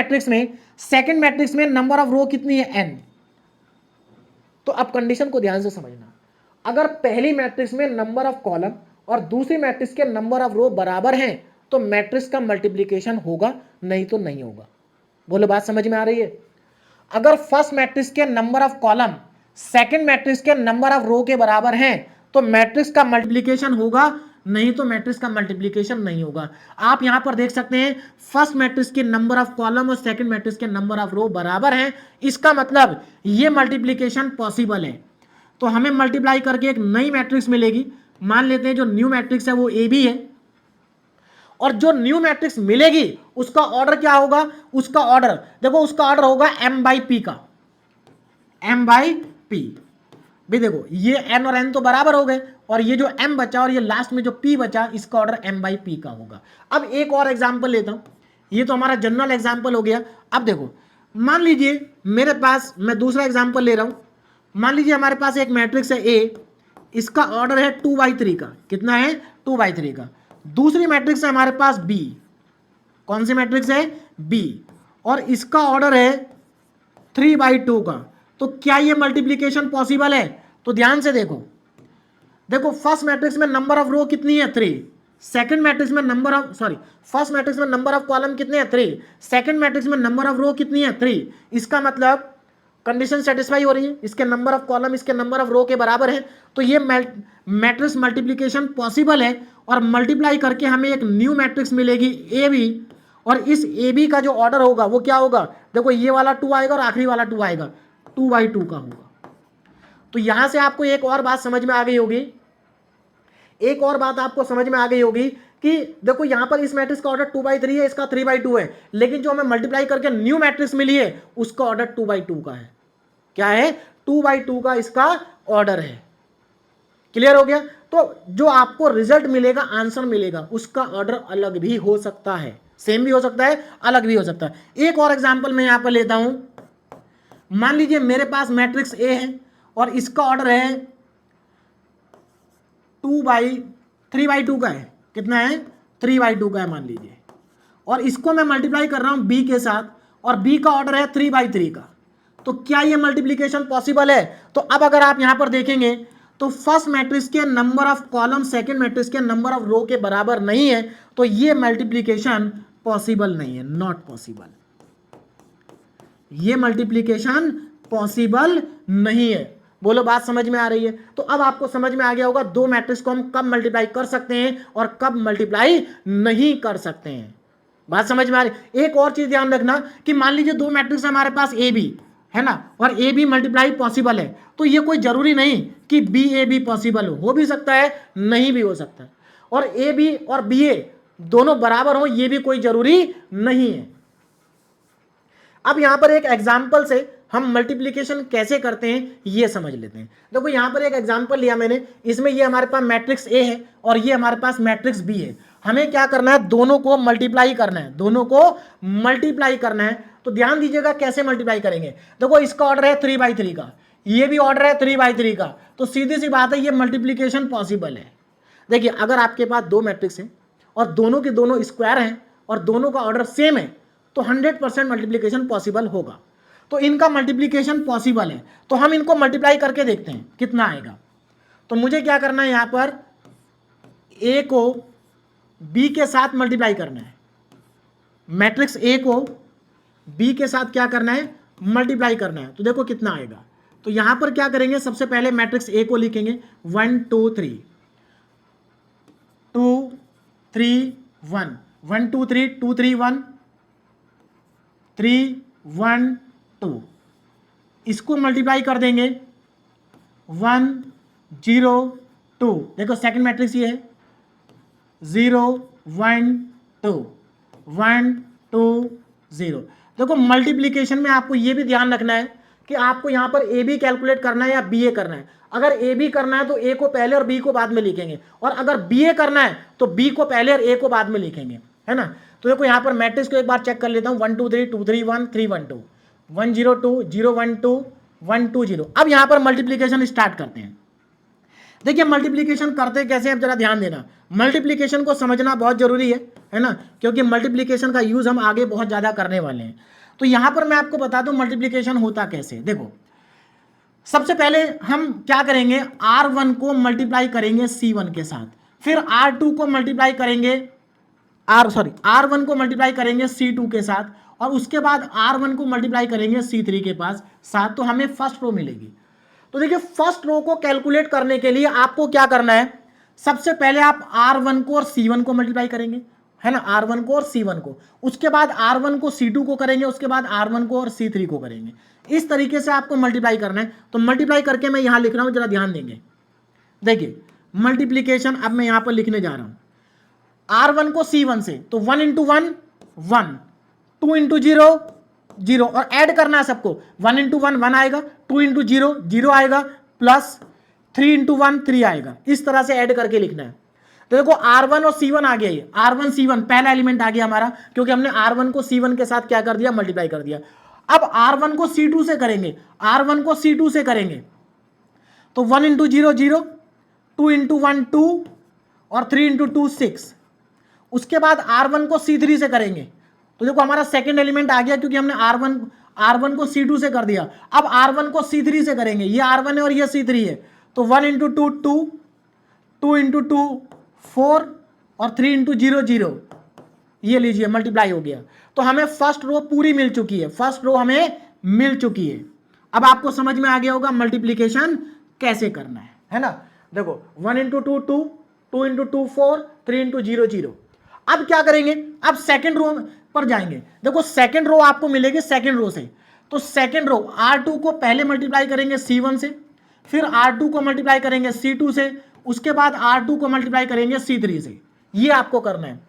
S1: मैट्रिक्स में नंबर ऑफ रो कितनी है, n। तो अब कंडीशन को ध्यान से समझना। अगर पहली मैट्रिक्स में नंबर ऑफ कॉलम और दूसरी मैट्रिक्स के नंबर ऑफ रो बराबर हैं तो मैट्रिक्स का मल्टीप्लिकेशन होगा, नहीं तो नहीं होगा। बोलो बात समझ में आ रही है? अगर फर्स्ट मैट्रिक्स के number of column second matrix के नंबर ऑफ रो के बराबर हैं तो मैट्रिक्स का मल्टीप्लिकेशन होगा, नहीं तो मैट्रिक्स का मल्टीप्लिकेशन नहीं होगा। आप यहां पर देख सकते हैं फर्स्ट मैट्रिक्स के नंबर ऑफ कॉलम और सेकंड मैट्रिक्स के नंबर ऑफ रो बराबर हैं, इसका मतलब ये मल्टीप्लिकेशन पॉसिबल है। तो हमें मल्टीप्लाई करके एक नई मैट्रिक्स मिलेगी। मान लेते हैं जो न्यू मैट्रिक्स है वो ए बी है, और जो न्यू मैट्रिक्स मिलेगी उसका ऑर्डर क्या होगा, उसका ऑर्डर देखो, उसका ऑर्डर होगा m/p का, m/p भी। देखो ये n और n तो बराबर हो गए और ये जो m बचा और ये लास्ट में जो p बचा इसका ऑर्डर m/p का होगा। अब एक और एग्जांपल लेता हूं, ये तो हमारा जनरल एग्जांपल हो गया। अब देखो मान लीजिए मेरे पास, मैं दूसरा एग्जांपल ले रहा हूं। मान लीजिए हमारे पास एक मैट्रिक्स है a, इसका ऑर्डर है 2/3 का। कितना है, 2/3 का। दूसरी मैट्रिक्स है हमारे पास b, कौन सी मैट्रिक्स है, b, और इसका ऑर्डर है 3/2 का। तो क्या ये मल्टीप्लिकेशन पॉसिबल है? तो ध्यान से देखो, देखो फर्स्ट मैट्रिक्स में नंबर ऑफ रो कितनी है, 3। सेकंड मैट्रिक्स में नंबर ऑफ फर्स्ट मैट्रिक्स में नंबर ऑफ कॉलम कितने हैं, 3। सेकंड मैट्रिक्स में नंबर ऑफ रो कितनी है, 3। इसका मतलब कंडीशन सेटिस्फाई हो रही है, इसके नंबर ऑफ कॉलम इसके नंबर ऑफ रो के बराबर है। तो ये मैट्रिक्स मल्टीप्लिकेशन पॉसिबल है और मल्टीप्लाई करके हमें एक न्यू मैट्रिक्स मिलेगी ए बी, और इस ए बी का जो ऑर्डर होगा वो क्या होगा, देखो ये वाला 2 आएगा और आखिरी वाला 2 आएगा, 2/2 का होगा। तो यहां से आपको एक और बात समझ में आ गई होगी, एक और बात आपको समझ में आ गई होगी कि देखो यहां पर इस मैट्रिक्स का ऑर्डर 2/3 है, इसका 3/2 है, लेकिन जो हमें मल्टीप्लाई करके न्यू मैट्रिक्स मिली है उसका ऑर्डर 2/2 का है। क्या है? 2/2 का इसका ऑर्डर है। क्लियर हो गया? तो जो आपको रिजल्ट मिलेगा, आंसर मिलेगा, उसका ऑर्डर अलग भी हो सकता है, सेम भी हो सकता है, अलग भी हो सकता है। एक और एग्जांपल मैं यहां पर लेता हूं। मान लीजिए मेरे पास मैट्रिक्स ए है और इसका ऑर्डर है 3/2 का है। कितना है? 3/2 का है मान लीजिए, और इसको मैं मल्टीप्लाई कर रहा हूं बी के साथ, और बी का ऑर्डर है 3/3 का। तो क्या ये मल्टीप्लीकेशन पॉसिबल है? तो अब अगर आप यहां पर देखेंगे तो फर्स्ट मैट्रिक्स के number of column second matrix के नंबर ऑफ रो के बराबर नहीं है, तो ये मल्टीप्लीकेशन पॉसिबल नहीं है, नॉट पॉसिबल। ये मल्टीप्लीकेशन पॉसिबल नहीं है। बोलो बात समझ में आ रही है? तो अब आपको समझ में आ गया होगा दो मैट्रिक्स को हम कब मल्टीप्लाई कर सकते हैं और कब मल्टीप्लाई नहीं कर सकते हैं। बात समझ में आ रही? एक और चीज ध्यान रखना कि मान लीजिए दो मैट्रिक्स हमारे पास ए बी है ना, और ए बी मल्टीप्लाई पॉसिबल है, तो ये कोई जरूरी नहीं कि बी ए बी पॉसिबल हो भी सकता है, नहीं भी हो सकता है। और ए बी और बी ए दोनों बराबर हो, ये भी कोई जरूरी नहीं है। अब यहां पर एक एग्जाम्पल से हम मल्टीप्लीकेशन कैसे करते हैं ये समझ लेते हैं। देखो यहां पर एक एग्जाम्पल लिया मैंने, इसमें ये हमारे पास मैट्रिक्स ए है और ये हमारे पास मैट्रिक्स बी है। हमें क्या करना है? दोनों को मल्टीप्लाई करना है, दोनों को मल्टीप्लाई करना है। तो ध्यान दीजिएगा कैसे मल्टीप्लाई करेंगे। देखो इसका ऑर्डर है 3/3 का, ये भी ऑर्डर है 3/3 का, तो सीधी सी बात है ये मल्टीप्लीकेशन पॉसिबल है। देखिए अगर आपके पास दो मैट्रिक्स हैं और दोनों के दोनों स्क्वायर हैं और दोनों का ऑर्डर सेम है, तो 100% मल्टीप्लीकेशन पॉसिबल होगा। तो इनका मल्टीप्लीकेशन पॉसिबल है, तो हम इनको मल्टीप्लाई करके देखते हैं कितना आएगा। तो मुझे क्या करना है, यहां पर ए को बी के साथ मल्टीप्लाई करना है, मैट्रिक्स ए को बी के साथ क्या करना है? मल्टीप्लाई करना है। तो देखो कितना आएगा। तो यहां पर क्या करेंगे, सबसे पहले मैट्रिक्स ए को लिखेंगे 1 2 3 2 3 1 1 2 3 2 3 1 3 1 2, इसको मल्टीप्लाई कर देंगे 1 0 2। देखो सेकंड मैट्रिक्स ये है 0 1 2 1 2 0। देखो मल्टीप्लीकेशन में आपको ये भी ध्यान रखना है कि आपको यहां पर ए बी कैलकुलेट करना है या बी ए करना है। अगर ए बी करना है तो ए को पहले और बी को बाद में लिखेंगे, और अगर बी ए करना है तो बी को पहले और ए को बाद में लिखेंगे, है ना। तो देखो यहां पर मैट्रिक्स को एक बार चेक कर लेता हूं, 1 2 3 2 3 1 3 1 2 1 0 2 0 1 2 1 2 0। अब यहां पर मल्टीप्लीकेशन स्टार्ट करते हैं। देखिए मल्टीप्लीकेशन करते कैसे, अब जरा ध्यान देना। मल्टीप्लीकेशन को समझना बहुत जरूरी है ना, क्योंकि मल्टीप्लीकेशन का यूज हम आगे बहुत ज्यादा करने वाले हैं। तो यहां पर मैं आपको बता दूं मल्टीप्लीकेशन होता कैसे। देखो सबसे पहले हम क्या करेंगे, R1 को मल्टीप्लाई करेंगे C1 के साथ, फिर R2 को मल्टीप्लाई करेंगे R1 को मल्टीप्लाई करेंगे C2 के साथ, और उसके बाद R1 को मल्टीप्लाई करेंगे C3 के पास साथ, तो हमें फर्स्ट रो मिलेगी। तो देखिए फर्स्ट रो को कैलकुलेट करने के लिए आपको क्या करना है, सबसे पहले आप R1 को और C1 को मल्टीप्लाई करेंगे, है ना, R1 को और C1 को, उसके बाद R1 को C2 को करेंगे, उसके बाद R1 को और C3 को करेंगे। इस तरीके से आपको मल्टीप्लाई करना है। तो मल्टीप्लाई करके मैं यहां लिख रहा हूं, जरा ध्यान देंगे। देखिए मल्टीप्लीकेशन अब मैं यहां पर लिखने जा रहा हूं, R1 को C1 से, तो 1 × 1 1, 2 × 0 0, और ऐड करना है सबको। 1 × 1 1 आएगा, 2 × 0 0 आएगा, प्लस 3 × 1 3 आएगा। इस तरह से ऐड करके लिखना है। तो देखो R1 और C1 आ गया, ये R1 C1 पहला एलिमेंट आ गया हमारा, क्योंकि हमने R1 को C1 के साथ क्या कर दिया, मल्टीप्लाई कर दिया। अब R1 को C2 से करेंगे, R1 को C2 से करेंगे, तो 1 × 0 0, 2 × 1 2, और 3 × 2 6। उसके बाद R1 को C3 से करेंगे, तो देखो हमारा सेकंड एलिमेंट आ गया, क्योंकि हमने R1 को C2 से कर दिया। अब R1 को C3 से करेंगे, ये R1 है और ये C3 है, तो 1 × 2 2, 2 × 2 4, और 3 × 0 0। ये लीजिए मल्टीप्लाई हो गया। तो हमें फर्स्ट रो पूरी मिल चुकी है, फर्स्ट रो हमें मिल चुकी है। अब आपको समझ में आ गया होगा मल्टीप्लीकेशन कैसे करना है ना। देखो 1 × 2 2, 2 × 2 4, 3 × 0 0। अब क्या करेंगे, अब सेकंड रो पर जाएंगे, देखो सेकंड रो आपको मिलेगी सेकंड रो से, तो सेकंड रो R2 को पहले मल्टीप्लाई करेंगे C1 से, फिर R2 को मल्टीप्लाई करेंगे C2 से, उसके बाद R2 को मल्टीप्लाई करेंगे C3 से, ये आपको करना है।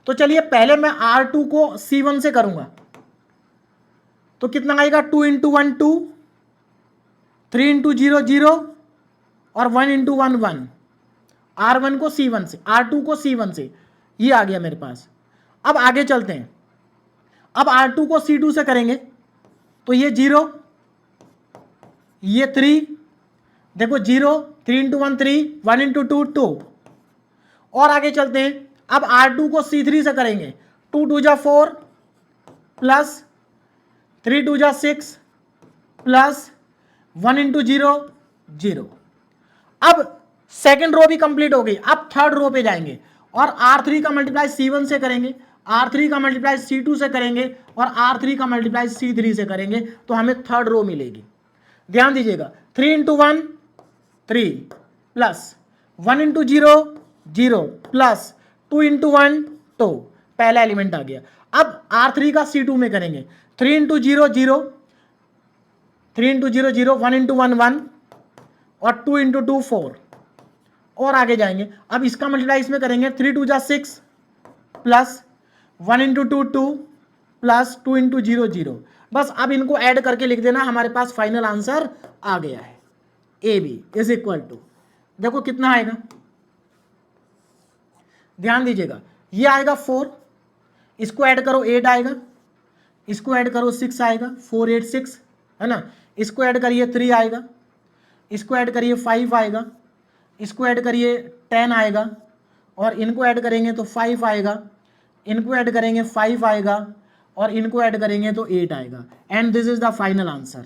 S1: तो चलिए पहले मैं R2 को C1 से करूंगा, तो कितना आएगा 2 इंटू 1 2, 3 इंटू 0 0 और 1 इंटू 1 1। R1 को C1 से, R2 को C1 से, ये आ गया मेरे पास। अब आगे चलते हैं, अब R2 को C2 से करेंगे तो ये 0, ये 3, देखो 0, 3 इंटू 1 3, 1 इंटू 2 2। और आगे चलते हैं, अब R2 को C3 से करेंगे, 2 2 जा 4 प्लस 3 2 जा 6 प्लस 1 इंटू 0 0। अब सेकेंड रो भी कंप्लीट हो गई, अब थर्ड रो पे जाएंगे और R3 का मल्टीप्लाई C1 से करेंगे, R3 का मल्टीप्लाई C2 से करेंगे और R3 का मल्टीप्लाई C3 से करेंगे, तो हमें थर्ड रो मिलेगी। ध्यान दीजिएगा, 3 into 1 3 plus 1 into 0 0 plus 2 into 1 2, पहला एलिमेंट आ गया। अब R3 का C2 में करेंगे, 3 इंटू 0 0, 3 इंटू 0 0, 1 इंटू 1 1 और 2 इंटू 2 4। और आगे जाएंगे, अब इसका मल्टीप्लाई इसमें करेंगे, 3 2 जा 6 प्लस 1 इंटू 2 2 प्लस 2 इंटू 0 0। बस अब इनको ऐड करके लिख देना, हमारे पास फाइनल आंसर आ गया है। A B is equal to, देखो कितना आएगा, ध्यान दीजिएगा, ये आएगा 4, इसको ऐड करो 8 आएगा, इसको ऐड करो 6 आएगा, 4 8 6 है ना, इसको ऐड करिए 3 आएगा, इसको ऐड करिए 5 आएगा, इसको ऐड करिए 10 आएगा, और इनको ऐड करेंगे तो 5 आएगा, इनको ऐड करेंगे 5 आएगा, और इनको ऐड करेंगे तो 8 आएगा। And this is the final answer.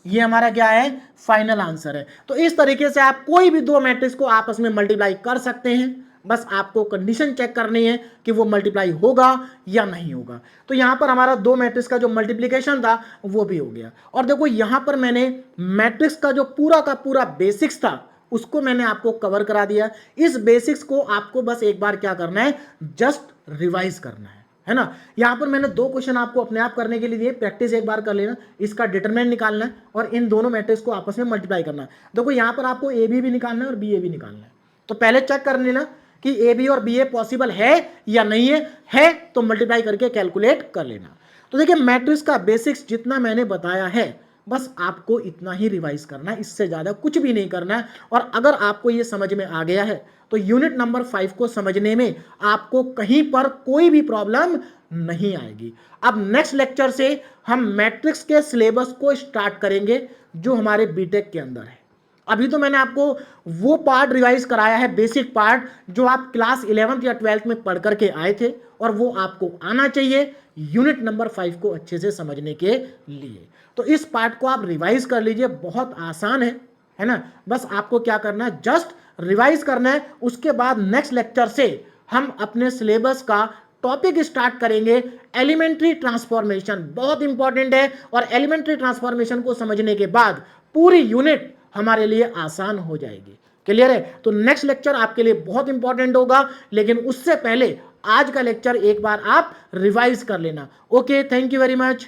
S1: ये हमारा क्या है, फाइनल आंसर है। तो इस तरीके से आप कोई भी दो मैट्रिक्स को आपस में मल्टीप्लाई कर सकते हैं, बस आपको कंडीशन चेक करनी है कि वो मल्टीप्लाई होगा या नहीं होगा। तो यहाँ पर हमारा दो मैट्रिक्स का जो मल्टीप्लिकेशन था वो भी हो गया। और देखो यहाँ पर मैंने मैट्रिक्स का जो पूरा का पूरा बेसिक्स था उसको मैंने आपको कवर करा दिया। इस बेसिक्स को आपको बस एक बार क्या करना है, जस्ट रिवाइज करना है ना। यहां पर मैंने दो क्वेश्चन आपको अपने आप करने के लिए दिए, प्रैक्टिस एक बार कर लेना, इसका डिटरमिनेंट निकालना है और इन दोनों मैट्रिक्स को आपस में मल्टीप्लाई करना है। देखो यहां पर आपको ए बी भी निकालना है और बी ए भी निकालना है। तो पहले चेक कर लेना कि ए बी और बी ए पॉसिबल है या नहीं है तो मल्टीप्लाई करके कैलकुलेट कर लेना। तो देखिए मैट्रिक्स का बेसिक्स जितना मैंने बताया है बस आपको इतना ही रिवाइज करना है, इससे ज़्यादा कुछ भी नहीं करना है। और अगर आपको ये समझ में आ गया है तो यूनिट नंबर 5 को समझने में आपको कहीं पर कोई भी प्रॉब्लम नहीं आएगी। अब नेक्स्ट लेक्चर से हम मैट्रिक्स के सिलेबस को स्टार्ट करेंगे जो हमारे बीटेक के अंदर है। अभी तो मैंने आपको वो पार्ट रिवाइज कराया है, बेसिक पार्ट, जो आप क्लास 11th या 12th में पढ़ करके आए थे और वो आपको आना चाहिए यूनिट नंबर 5 को अच्छे से समझने के लिए। तो इस पार्ट को आप रिवाइज कर लीजिए, बहुत आसान है ना। बस आपको क्या करना है, जस्ट रिवाइज करना है। उसके बाद नेक्स्ट लेक्चर से हम अपने सिलेबस का टॉपिक स्टार्ट करेंगे एलिमेंट्री ट्रांसफॉर्मेशन, बहुत इंपॉर्टेंट है। और एलिमेंट्री ट्रांसफॉर्मेशन को समझने के बाद पूरी यूनिट हमारे लिए आसान हो जाएगी। क्लियर है? तो नेक्स्ट लेक्चर आपके लिए बहुत इंपॉर्टेंट होगा, लेकिन उससे पहले आज का लेक्चर एक बार आप रिवाइज कर लेना। Okay, thank you very much.